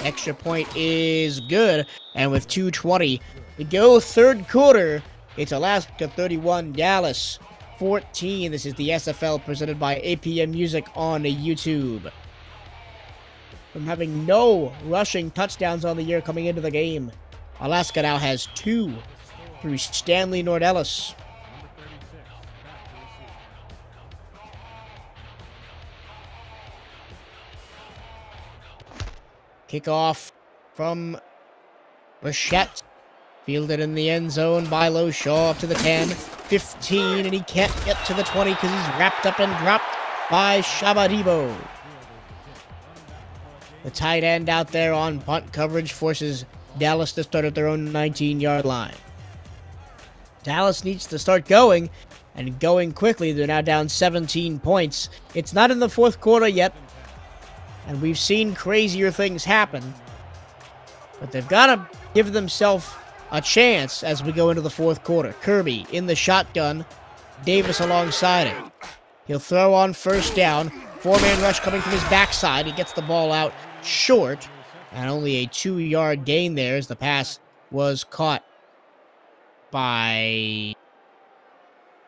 S1: Extra point is good, and with 2:20 to go, 3rd quarter, it's Alaska 31, Dallas 14. This is the SFL presented by APM Music on YouTube. From having no rushing touchdowns on the year coming into the game, Alaska now has 2 through Stanley Nordellis. Kickoff from Brichette. Fielded in the end zone by Loshaw up to the 10, 15, and he can't get to the 20 because he's wrapped up and dropped by Shabadibo. The tight end out there on punt coverage forces Dallas to start at their own 19-yard line. Dallas needs to start going, and going quickly. They're now down 17 points. It's not in the 4th quarter yet, and we've seen crazier things happen. But they've got to give themselves a chance as we go into the 4th quarter. Kirby in the shotgun. Davis alongside it. He'll throw on 1st down. 4-man rush coming from his backside. He gets the ball out short. And only a 2-yard gain there as the pass was caught by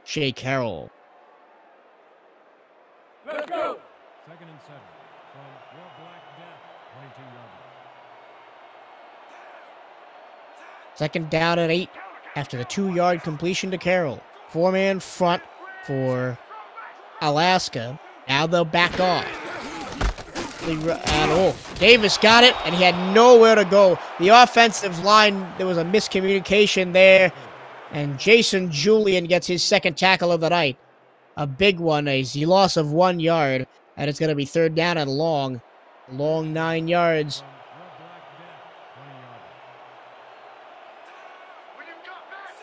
S1: Shea Carroll.
S2: Let's go. 2nd and 7 from your Black Death, 22 yards.
S1: 2nd down and 8 after the 2-yard completion to Carroll. 4-man front for Alaska. Now they'll back off. Davis got it, and he had nowhere to go. The offensive line, there was a miscommunication there, and Jason Julian gets his 2nd tackle of the night. A big one, a loss of 1 yard, and it's going to be 3rd down and long 9 yards.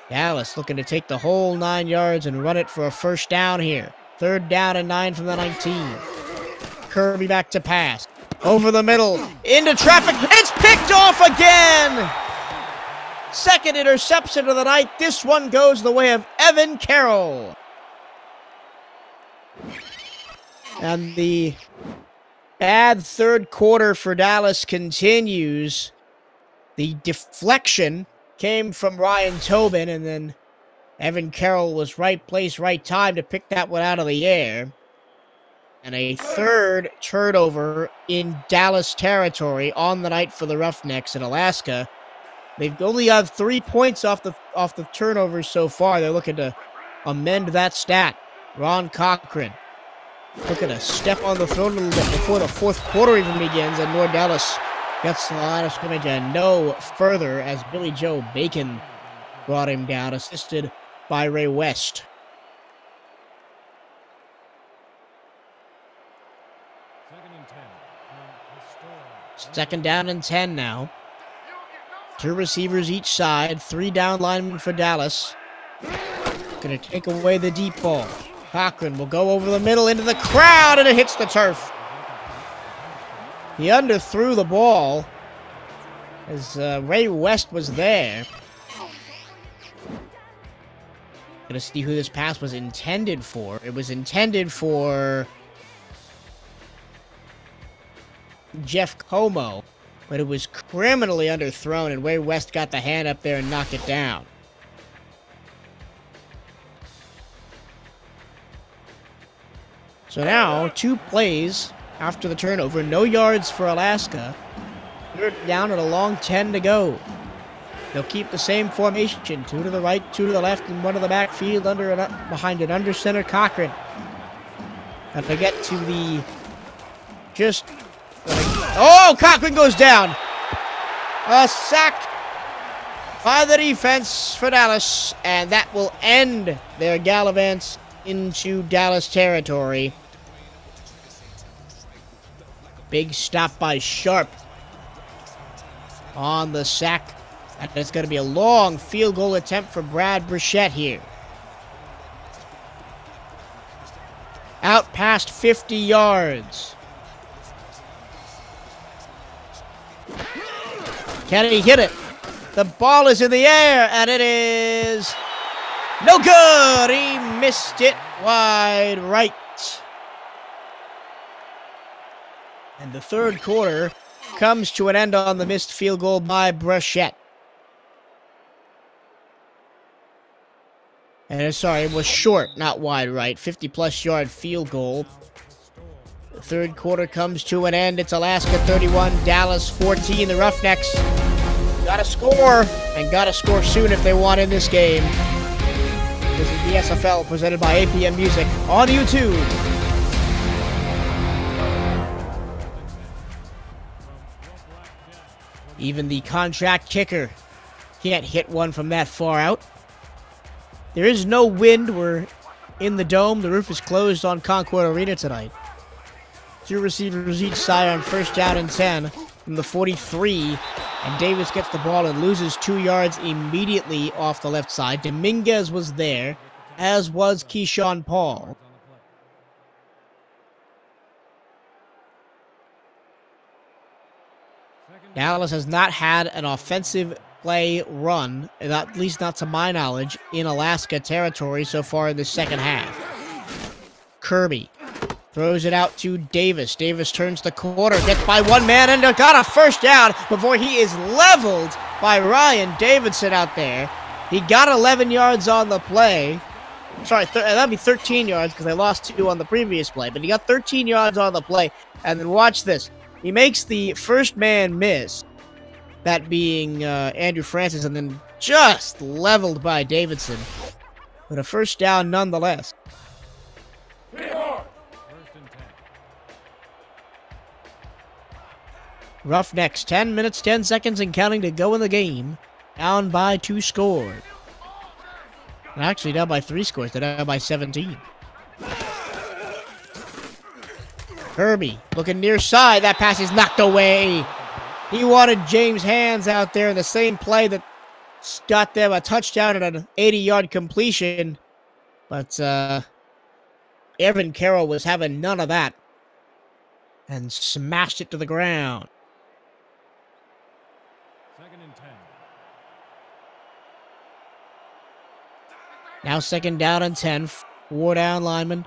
S1: Dallas looking to take the whole 9 yards and run it for a 1st down here. 3rd down and 9 from the 19. Kirby back to pass. Over the middle. Into traffic. It's picked off again! 2nd interception of the night. This one goes the way of Evan Carroll. And the bad third quarter for Dallas continues. The deflection came from Ryan Tobin, and then Evan Carroll was right place, right time to pick that one out of the air. And a third turnover in Dallas territory on the night for the Ruffnecks in Alaska. They've only got 3 points off the turnovers so far. They're looking to amend that stat. Ron Cochran looking to step on the throat a little bit before the fourth quarter even begins, and North Dallas gets the line of scrimmage and no further as Billy Joe Bacon brought him down, assisted by Ray West. Second down and 10 now. 2 receivers each side, 3 down linemen for Dallas. Going to take away the deep ball. Cochran will go over the middle into the crowd, and it hits the turf. He underthrew the ball as Ray West was there. Going to see who this pass was intended for. It was intended for Jeff Como, but it was criminally underthrown, and Ray West got the hand up there and knocked it down. So now, 2 plays after the turnover, no yards for Alaska. They're down at a long 10 to go. They'll keep the same formation, 2 to the right, 2 to the left, and 1 to the backfield behind an under center Cochran. And they get to the Cochran goes down. A sack by the defense for Dallas, and that will end their gallivance into Dallas territory. Big stop by Sharp on the sack. And it's going to be a long field goal attempt for Brad Burchett here. Out past 50 yards. Can he hit it? The ball is in the air, and it is no good. He missed it wide right. And the third quarter comes to an end on the missed field goal by Burchett. And it was short, not wide right. 50-plus yard field goal. The third quarter comes to an end. It's Alaska 31, Dallas 14. The Ruffnecks gotta score, and gotta score soon if they want in this game. This is the SFL presented by APM Music on YouTube. Even the contract kicker can't hit one from that far out. There is no wind. We're in the dome. The roof is closed on Concord Arena tonight. 2 receivers each side on first down and 10 from the 43. And Davis gets the ball and loses 2 yards immediately off the left side. Dominguez was there, as was Keyshawn Paul. Dallas has not had an offensive play run, at least not to my knowledge, in Alaska territory so far in the second half. Kirby throws it out to Davis. Davis turns the corner, gets by one man, and got a first down before he is leveled by Ryan Davidson out there. He got 11 yards on the play. Sorry, that'd be 13 yards because I lost 2 on the previous play, but he got 13 yards on the play. And then watch this. He makes the first man miss, that being Andrew Francis, and then just leveled by Davidson. But a first down nonetheless. Ruffnecks, 10 minutes, 10 seconds, and counting to go in the game. Down by 2 scores. Actually, down by 3 scores. They're down by 17. Kirby looking near side. That pass is knocked away. He wanted James Hands out there in the same play that got them a touchdown and an 80-yard completion. But Evan Carroll was having none of that and smashed it to the ground.
S3: 2nd and 10.
S1: Now 2nd down and 10. 4 down linemen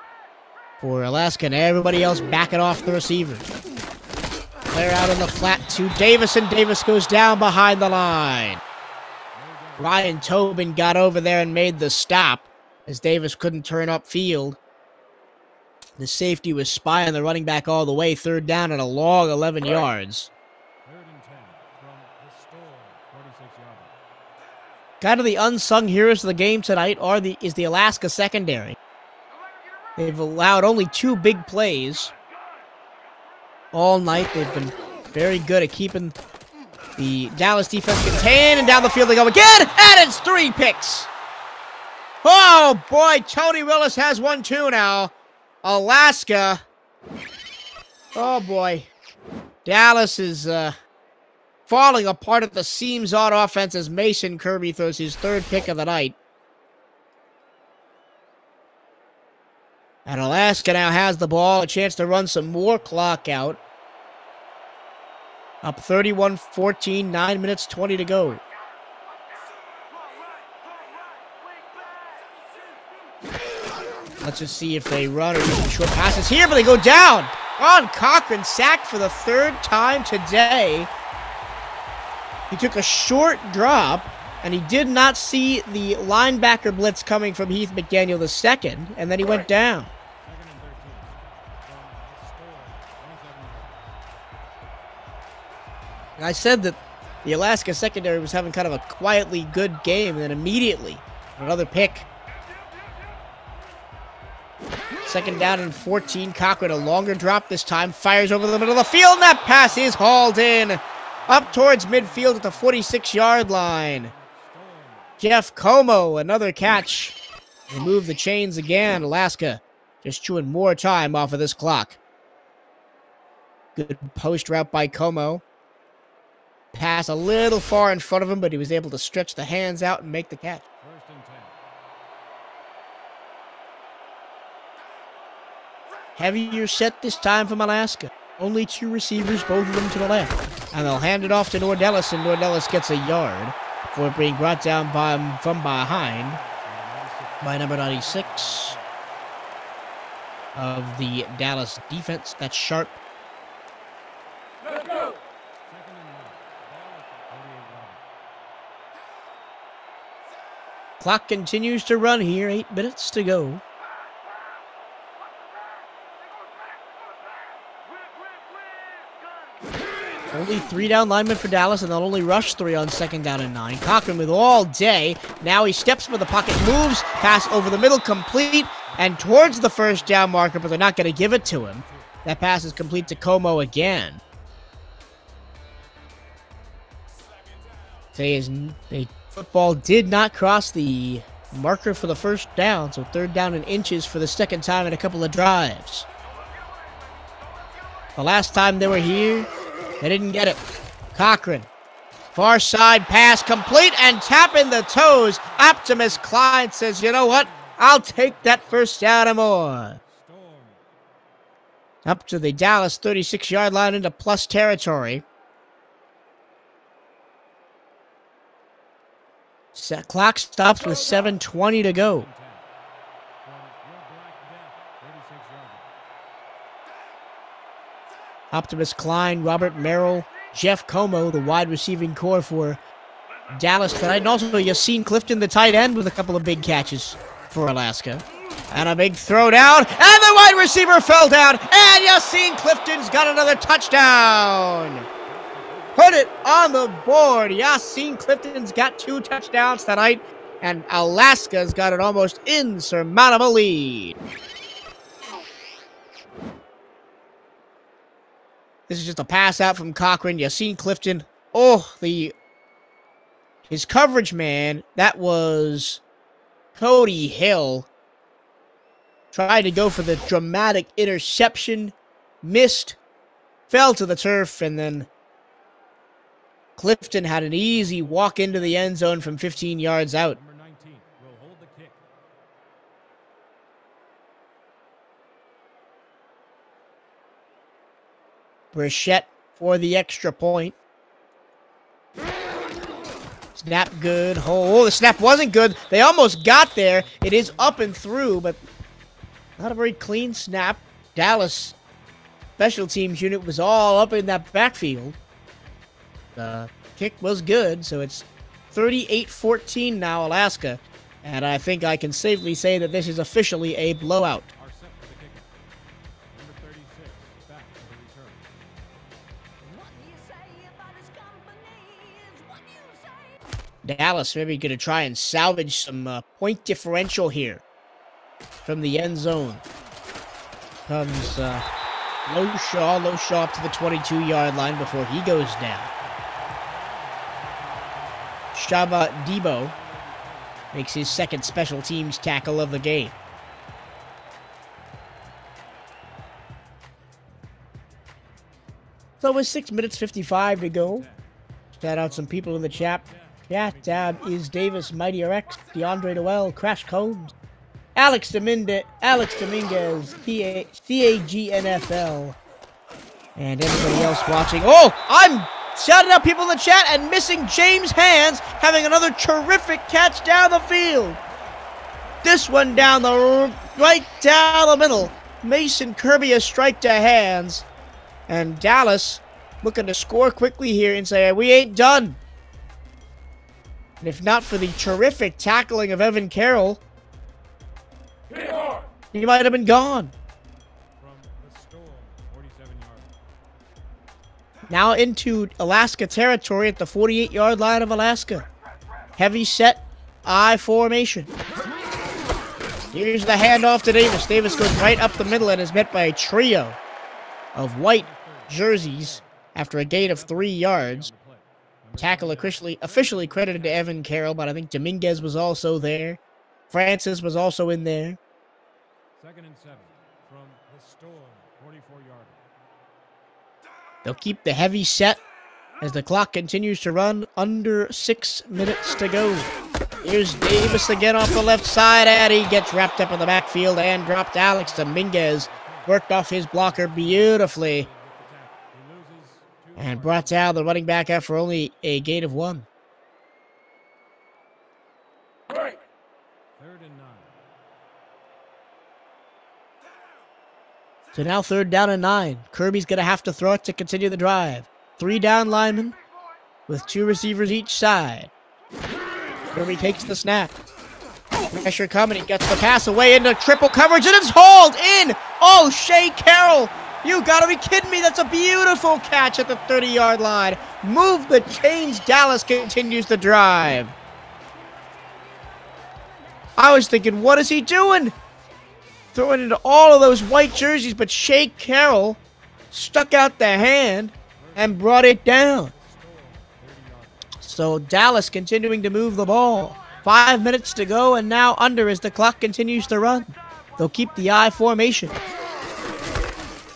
S1: for Alaska, and everybody else backing off the receivers. Player out in the flat to Davis, and Davis goes down behind the line. Ryan Tobin got over there and made the stop as Davis couldn't turn upfield. The safety was spying the running back all the way. Third down and a long 11 yards.
S2: Third and 10 from the store, 46 yards.
S1: Kind of the unsung heroes of the game tonight is the Alaska secondary. They've allowed only 2 big plays all night. They've been very good at keeping the Dallas defense contained, and down the field they go again, and it's 3 picks. Oh boy, Tony Willis has 1 too now. Alaska. Oh boy. Dallas is falling apart at the seams on offense as Mason Kirby throws his 3rd pick of the night. And Alaska now has the ball, a chance to run some more clock out. Up 31-14, 9 minutes 20 to go. Let's just see if they run or use some short passes here, but they go down. Ron Cochran sacked for the 3rd time today. He took a short drop, and he did not see the linebacker blitz coming from Heath McDaniel II, and then he went down. I said that the Alaska secondary was having kind of a quietly good game, and then immediately another pick. 2nd down and 14. Cochran, a longer drop this time, fires over the middle of the field, and that pass is hauled in up towards midfield at the 46-yard line. Jeff Como, another catch. Remove the chains again. Alaska just chewing more time off of this clock. Good post route by Como. Pass a little far in front of him, but he was able to stretch the hands out and make the catch.
S2: 1st and 10.
S1: Heavier set this time from Alaska. Only 2 receivers, both of them to the left. And they'll hand it off to Nordellis, and Nordellis gets a yard for being brought down from behind by number 96 of the Dallas defense. That's Sharp.
S2: Let's go.
S1: Clock continues to run here. 8 minutes to go. Only 3 down linemen for Dallas, and they'll only rush 3 on 2nd down and 9. Cochran with all day. Now he steps into the pocket, moves, pass over the middle, complete, and towards the 1st down marker, but they're not going to give it to him. That pass is complete to Como again. The football did not cross the marker for the 1st down, so 3rd down and inches for the 2nd time in a couple of drives. The last time they were here, they didn't get it. Cochran. Far side pass complete and tapping the toes. Optimus Klein says, you know what? I'll take that 1st down and more. Up to the Dallas 36-yard line into plus territory. Clock stops with 7:20 to go. Optimus Klein, Robert Merrill, Jeff Como, the wide receiving core for Dallas tonight. And also Yassine Clifton, the tight end, with a couple of big catches for Alaska. And a big throw down, and the wide receiver fell down, and Yassine Clifton's got another touchdown. Put it on the board. Yassine Clifton's got 2 touchdowns tonight, and Alaska's got an almost insurmountable lead. This is just a pass out from Cochran. Yassine Clifton. Oh, his coverage man, that was Cody Hill. Tried to go for the dramatic interception. Missed. Fell to the turf, and then Clifton had an easy walk into the end zone from 15 yards out.
S2: Number 19 will hold the kick.
S1: Brichette for the extra point. Snap good. Oh, the snap wasn't good. They almost got there. It is up and through, but Not a very clean snap. Dallas special teams unit was all up in that backfield. The kick was good, so it's 38-14 now, Alaska. And I think I can safely say that this is officially a blowout. Dallas maybe going to try and salvage some point differential here from the end zone. Comes Low Shaw up to the 22-yard line before he goes down. Shaba Debo makes his second special teams tackle of the game. So with 6 minutes 55 to go, shout out some people in the chat. Tab is Davis, Mighty RX, DeAndre Noel, Crash Combs, Alex Dominguez, CAGNFL, and everybody else watching. Oh, I'm shouting out people in the chat and missing James Hands having another terrific catch down the field. This one right down the middle. Mason Kirby a strike to Hands, and Dallas looking to score quickly here and say, we ain't done. And if not for the terrific tackling of Evan Carroll, he might have been gone. Now into Alaska territory at the 48-yard line of Alaska. Heavy set, I formation. Here's the handoff to Davis. Davis goes right up the middle and is met by a trio of white jerseys after a gain of 3 yards. Tackle officially credited to Evan Carroll, but I think Dominguez was also there. Francis was also in there.
S3: 2nd and 7 from the Storm, 44-yard.
S1: They'll keep the heavy set as the clock continues to run. Under 6 minutes to go. Here's Davis again off the left side, and he gets wrapped up in the backfield and dropped. Alex Dominguez worked off his blocker beautifully and brought down the running back after only a gain of 1.
S3: 3rd and 9.
S1: So now 3rd down and 9. Kirby's going to have to throw it to continue the drive. 3 down linemen with 2 receivers each side. Kirby takes the snap. Pressure coming. He gets the pass away into triple coverage, and it's hauled in. Oh, Shea Carroll. You gotta be kidding me. That's a beautiful catch at the 30-yard line. Move the chains. Dallas continues the drive. I was thinking, what is he doing? Throwing into all of those white jerseys, but Shea Carroll stuck out the hand and brought it down. So Dallas continuing to move the ball. 5 minutes to go, and now under as the clock continues to run. They'll keep the I formation.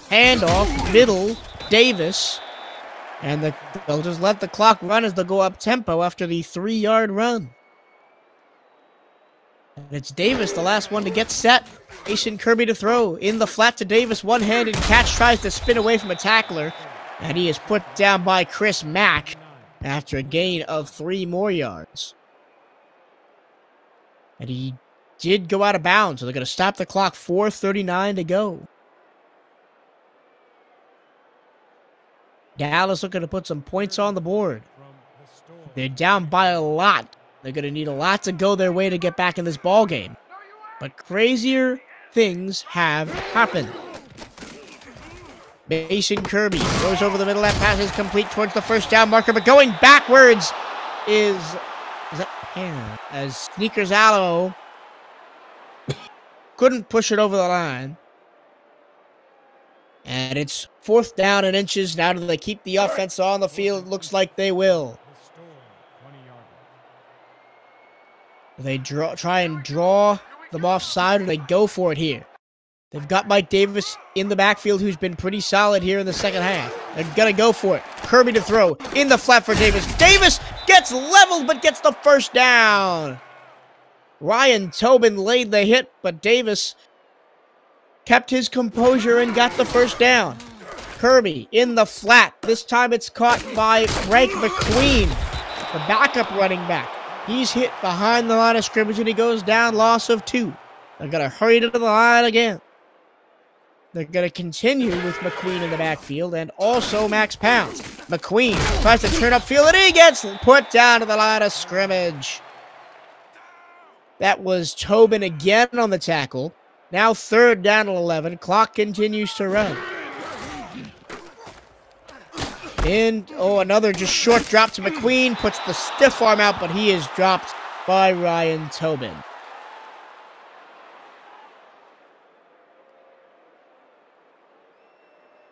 S1: Handoff, middle, Davis. And they'll just let the clock run as they'll go up tempo after the 3-yard run. And it's Davis, the last one to get set. Mason Kirby to throw. In the flat to Davis, one-handed catch, tries to spin away from a tackler. And he is put down by Chris Mack after a gain of 3 more yards. And he did go out of bounds, so they're going to stop the clock. 4:39 to go. Dallas looking to put some points on the board. They're down by a lot. They're going to need a lot to go their way to get back in this ball game. But crazier things have happened. Mason Kirby goes over the middle. That pass is complete towards the 1st down marker, but going backwards is that Hannah, as Sneakers Allo couldn't push it over the line. And it's 4th down and inches. Now do they keep the offense on the field? It looks like they will. They try and draw them offside, or they go for it here. They've got Mike Davis in the backfield, who's been pretty solid here in the second half. They're going to go for it. Kirby to throw. In the flat for Davis. Davis gets leveled, but gets the 1st down. Ryan Tobin laid the hit, but Davis kept his composure and got the 1st down. Kirby in the flat. This time it's caught by Frank McQueen, the backup running back. He's hit behind the line of scrimmage, and he goes down, loss of 2. They're going to hurry to the line again. they're going to continue with McQueen in the backfield and also Max Pounds. McQueen tries to turn upfield and he gets put down to the line of scrimmage. That was Tobin again on the tackle. Now 3rd down and 11. Clock continues to run. And, another just short drop to McQueen. Puts the stiff arm out, but he is dropped by Ryan Tobin.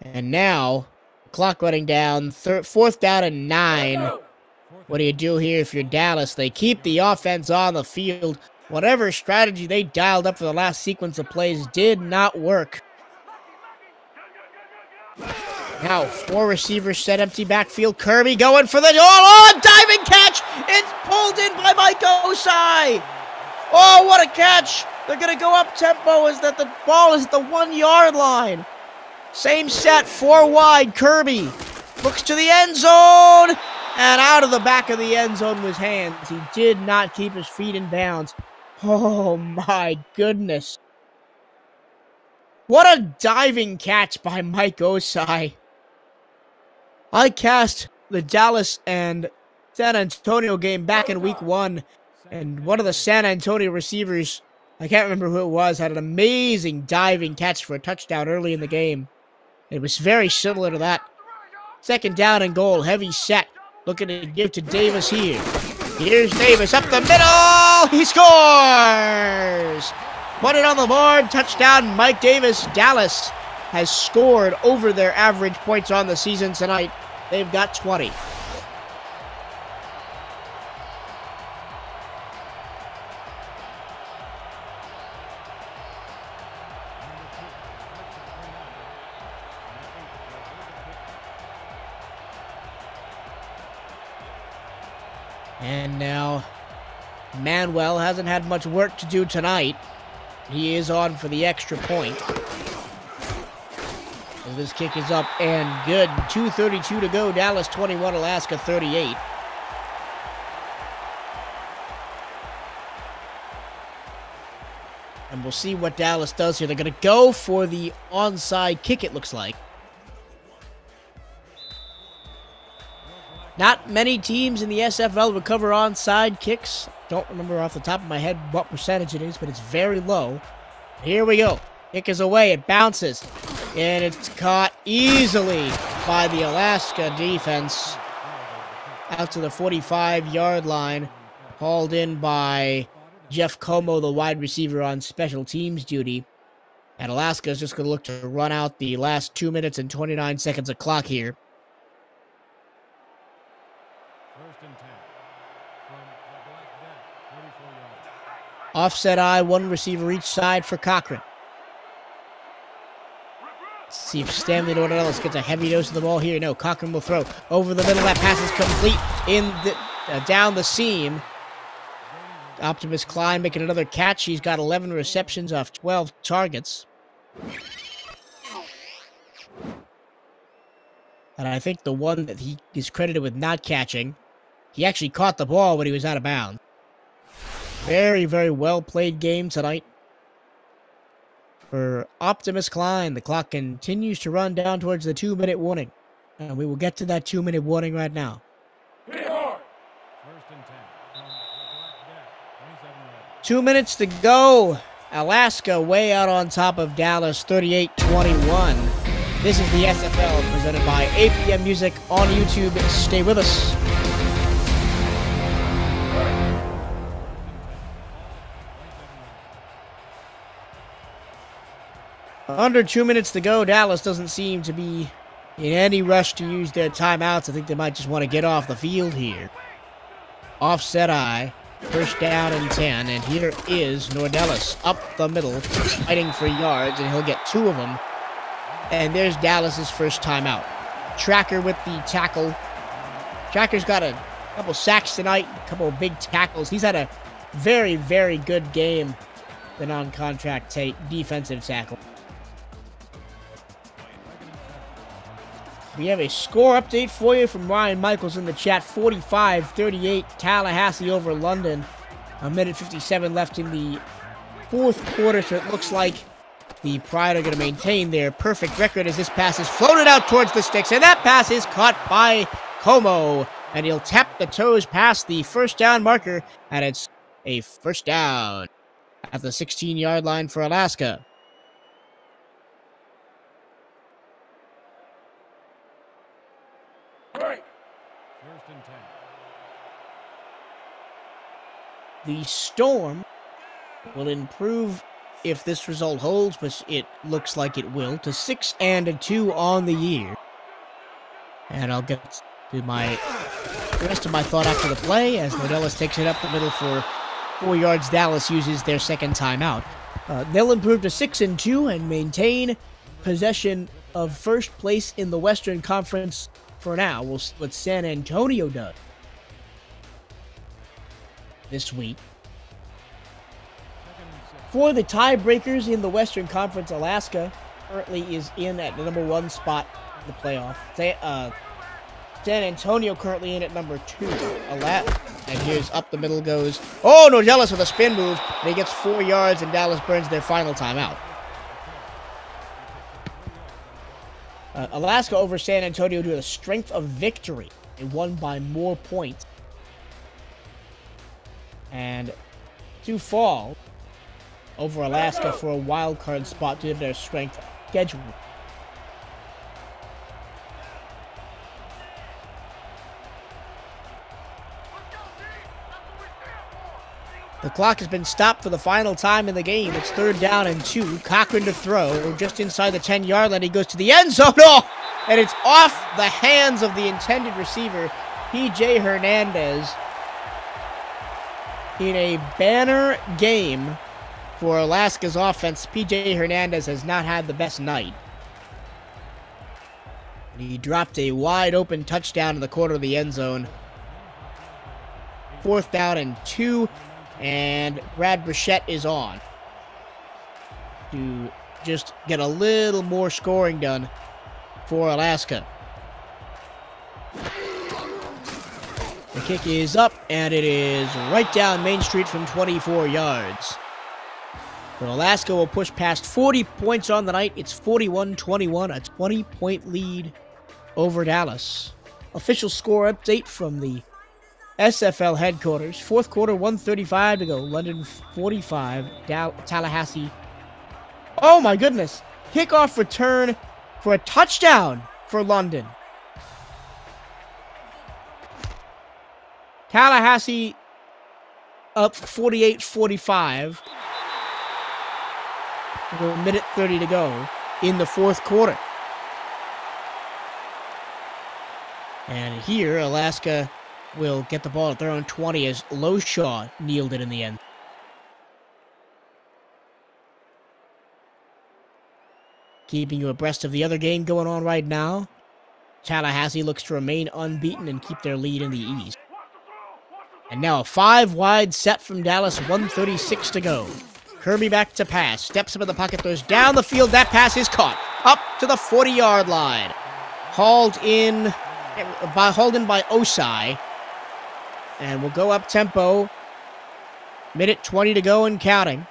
S1: And now, clock running down, 4th down and 9. What do you do here if you're Dallas? They keep the offense on the field. Whatever strategy they dialed up for the last sequence of plays did not work. Now, 4 receivers set empty backfield. Kirby going for the diving catch! It's pulled in by Mike Osai! Oh, what a catch! They're going to go up tempo as that the ball is at the 1-yard line. Same set, 4 wide. Kirby looks to the end zone, and out of the back of the end zone with hands. He did not keep his feet in bounds. Oh my goodness. What a diving catch by Mike Osai. I cast the Dallas and San Antonio game back in week 1, and one of the San Antonio receivers, I can't remember who it was, had an amazing diving catch for a touchdown early in the game. It was very similar to that. 2nd down and goal, heavy set. Looking to give to Davis here. Here's Davis up the middle. He scores! Put it on the board. Touchdown, Mike Davis. Dallas has scored over their average points on the season tonight. They've got 20. And now, Manuel hasn't had much work to do tonight. He is on for the extra point. So this kick is up and good. 2:32 to go. Dallas 21, Alaska 38. And we'll see what Dallas does here. They're going to go for the onside kick, it looks like. Not many teams in the SFL recover onside kicks. Don't remember off the top of my head what percentage it is, but it's very low. Here we go. Kick is away. It bounces. And it's caught easily by the Alaska defense. Out to the 45-yard line. Hauled in by Jeff Como, the wide receiver on special teams duty. And Alaska is just going to look to run out the last 2 minutes and 29 seconds of clock here. Offset eye, 1 receiver each side for Cochran. Let's see if Stanley Nordellis gets a heavy dose of the ball here. No, Cochran will throw over the middle. That pass is complete down the seam. Optimus Klein making another catch. He's got 11 receptions off 12 targets. And I think the one that he is credited with not catching, he actually caught the ball when he was out of bounds. Very, very well-played game tonight for Optimus Klein. The clock continues to run down towards the 2-minute warning. And we will get to that 2-minute warning right now. 2 minutes to go. Alaska way out on top of Dallas, 38-21. This is the SFL presented by APM Music on YouTube. Stay with us. Under 2 minutes to go. Dallas doesn't seem to be in any rush to use their timeouts. I think they might just want to get off the field here. Offset eye. 1st down and 10. And here is Nordellis up the middle, fighting for yards, and he'll get 2 of them. And there's Dallas's first timeout. Tracker with the tackle. Tracker's got a couple sacks tonight, a couple of big tackles. He's had a very, very good game, the non-contract defensive tackle. We have a score update for you from Ryan Michaels in the chat. 45-38, Tallahassee over London. 1:57 left in the 4th quarter, so it looks like the Pride are going to maintain their perfect record as this pass is floated out towards the sticks, and that pass is caught by Como, and he'll tap the toes past the first down marker, and it's a first down at the 16-yard line for Alaska.
S3: First and 10.
S1: The Storm will improve if this result holds, but it looks like it will, to 6-2 on the year. And I'll get to the rest of my thought after the play, as Nodellis takes it up the middle for 4 yards. Dallas uses their second timeout. They'll improve to 6-2 and maintain possession of first place in the Western Conference for now. We'll see what San Antonio does this week. For the tiebreakers in the Western Conference, Alaska currently is in at the number 1 spot in the playoff. San Antonio currently in at number 2. And here's up the middle goes. Oh, Nodellis with a spin move. And he gets 4 yards, and Dallas burns their final timeout. Alaska over San Antonio due to the strength of victory. They won by more points. And to fall over Alaska for a wild card spot due to their strength of schedule. The clock has been stopped for the final time in the game. It's 3rd down and 2. Cochran to throw. Just inside the 10-yard line. He goes to the end zone. Oh! And it's off the hands of the intended receiver, P.J. Hernandez. In a banner game for Alaska's offense, P.J. Hernandez has not had the best night. He dropped a wide-open touchdown in the corner of the end zone. 4th down and 2. And Brad Burchett is on to just get a little more scoring done for Alaska. The kick is up, and it is right down Main Street from 24 yards. But Alaska will push past 40 points on the night. It's 41-21, a 20-point lead over Dallas. Official score update from the SFL headquarters. 4th quarter, 1:35 to go. London 45, Tallahassee. Oh my goodness. Kickoff return for a touchdown for London. Tallahassee up 48-45. With a minute 30 to go in the 4th quarter. And here, Alaska will get the ball at their own 20 as Loshaw kneeled it in the end. Keeping you abreast of the other game going on right now. Tallahassee looks to remain unbeaten and keep their lead in the East. And now a 5-wide set from Dallas, 1:36 to go. Kirby back to pass, steps up in the pocket, throws down the field. That pass is caught up to the 40-yard line. Hauled in by Osai. And we'll go up tempo. Minute 20 to go and counting.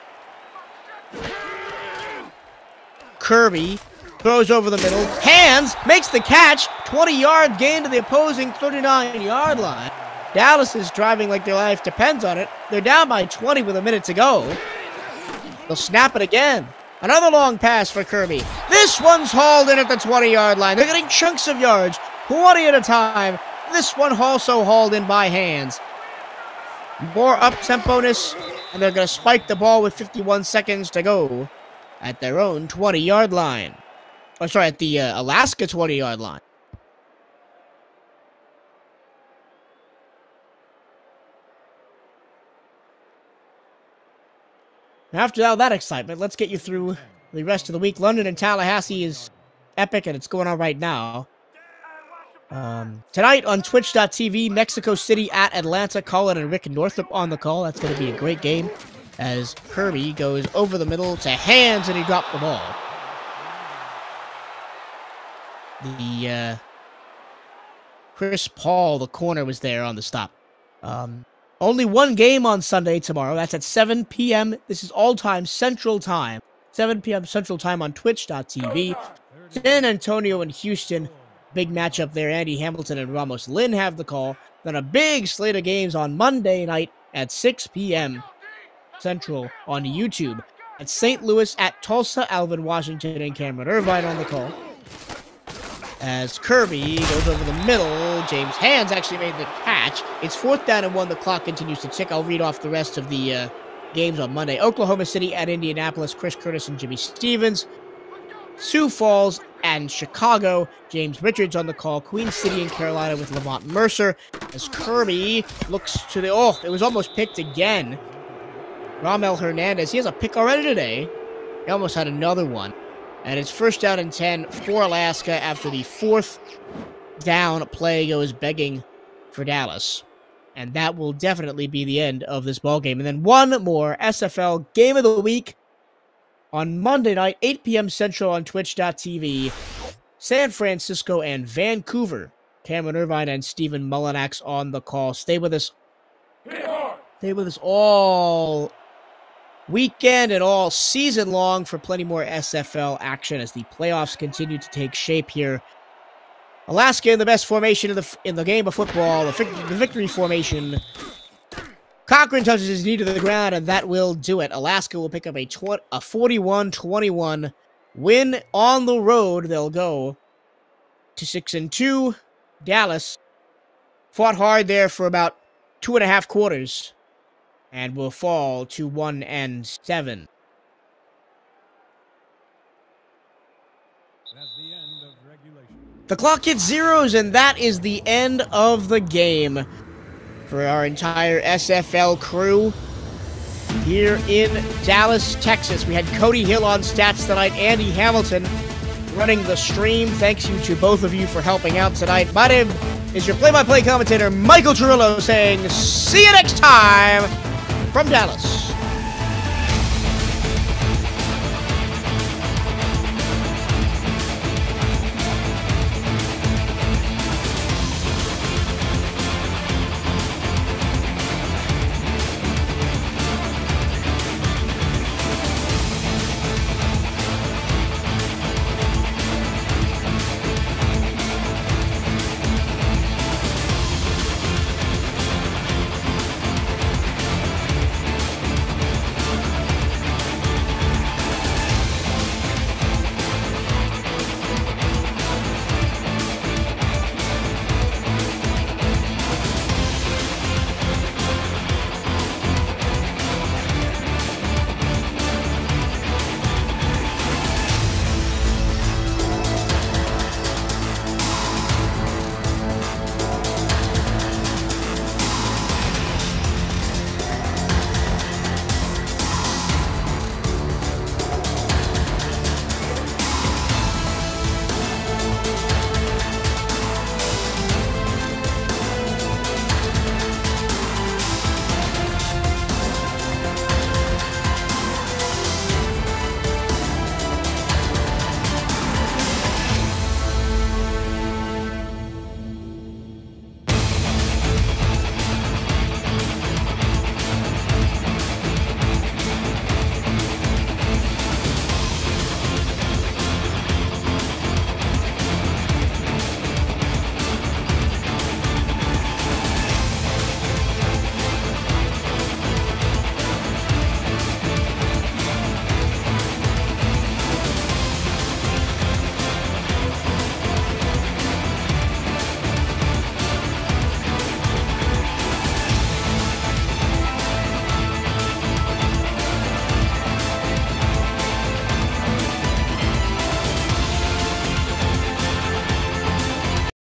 S1: Kirby throws over the middle. Hands, makes the catch. 20-yard gain to the opposing 39-yard line. Dallas is driving like their life depends on it. They're down by 20 with a minute to go. They'll snap it again. Another long pass for Kirby. This one's hauled in at the 20-yard line. They're getting chunks of yards, 20 at a time. This one also hauled in by hands. More up-tempo-ness, and they're going to spike the ball with 51 seconds to go at their own 20-yard line. Oh, sorry, at the Alaska 20-yard line. After all that excitement, let's get you through the rest of the week. London and Tallahassee is epic, and it's going on right now. Tonight on Twitch.tv, Mexico City at Atlanta. Colin and Rick Northrup on the call. That's going to be a great game as Kirby goes over the middle to hands, and he dropped the ball. The Chris Paul, the corner, was there on the stop. Only one game on Sunday tomorrow. That's at 7 p.m. This is all-time Central Time. 7 p.m. Central Time on Twitch.tv. San Antonio and Houston, big matchup there. Andy Hamilton and Ramos Lynn have the call. Then a big slate of games on Monday night at 6 p.m. Central on YouTube. At St. Louis at Tulsa, Alvin Washington and Cameron Irvine on the call. As Kirby goes over the middle, James Hands actually made the catch. It's 4th down and 1. The clock continues to tick. I'll read off the rest of the games on Monday. Oklahoma City at Indianapolis, Chris Curtis and Jimmy Stevens. Sioux Falls and Chicago, James Richards on the call. Queen City in Carolina with Lamont Mercer. As Kirby looks to the... Oh, it was almost picked again. Ramel Hernandez, he has a pick already today. He almost had another one. And it's 1st down and 10 for Alaska after the 4th down play goes begging for Dallas. And that will definitely be the end of this ballgame. And then one more SFL Game of the Week on Monday night, 8 p.m. Central on Twitch.tv. San Francisco and Vancouver. Cameron Irvine and Stephen Mullinax on the call. Stay with us. Stay with us all weekend and all season long for plenty more SFL action as the playoffs continue to take shape here. Alaska in the best formation in the game of football, the victory formation. Cochran touches his knee to the ground, and that will do it. Alaska will pick up a 41-21 win on the road. They'll go to 6-2. Dallas fought hard there for about 2.5 quarters. And will fall to 1-7.
S3: That's the end of regulation.
S1: The clock hits zeros, and that is the end of the game for our entire SFL crew here in Dallas, Texas. We had Cody Hill on stats tonight, Andy Hamilton running the stream. Thanks you to both of you for helping out tonight. My name is your play-by-play commentator, Michael Truilo, saying see you next time from Dallas.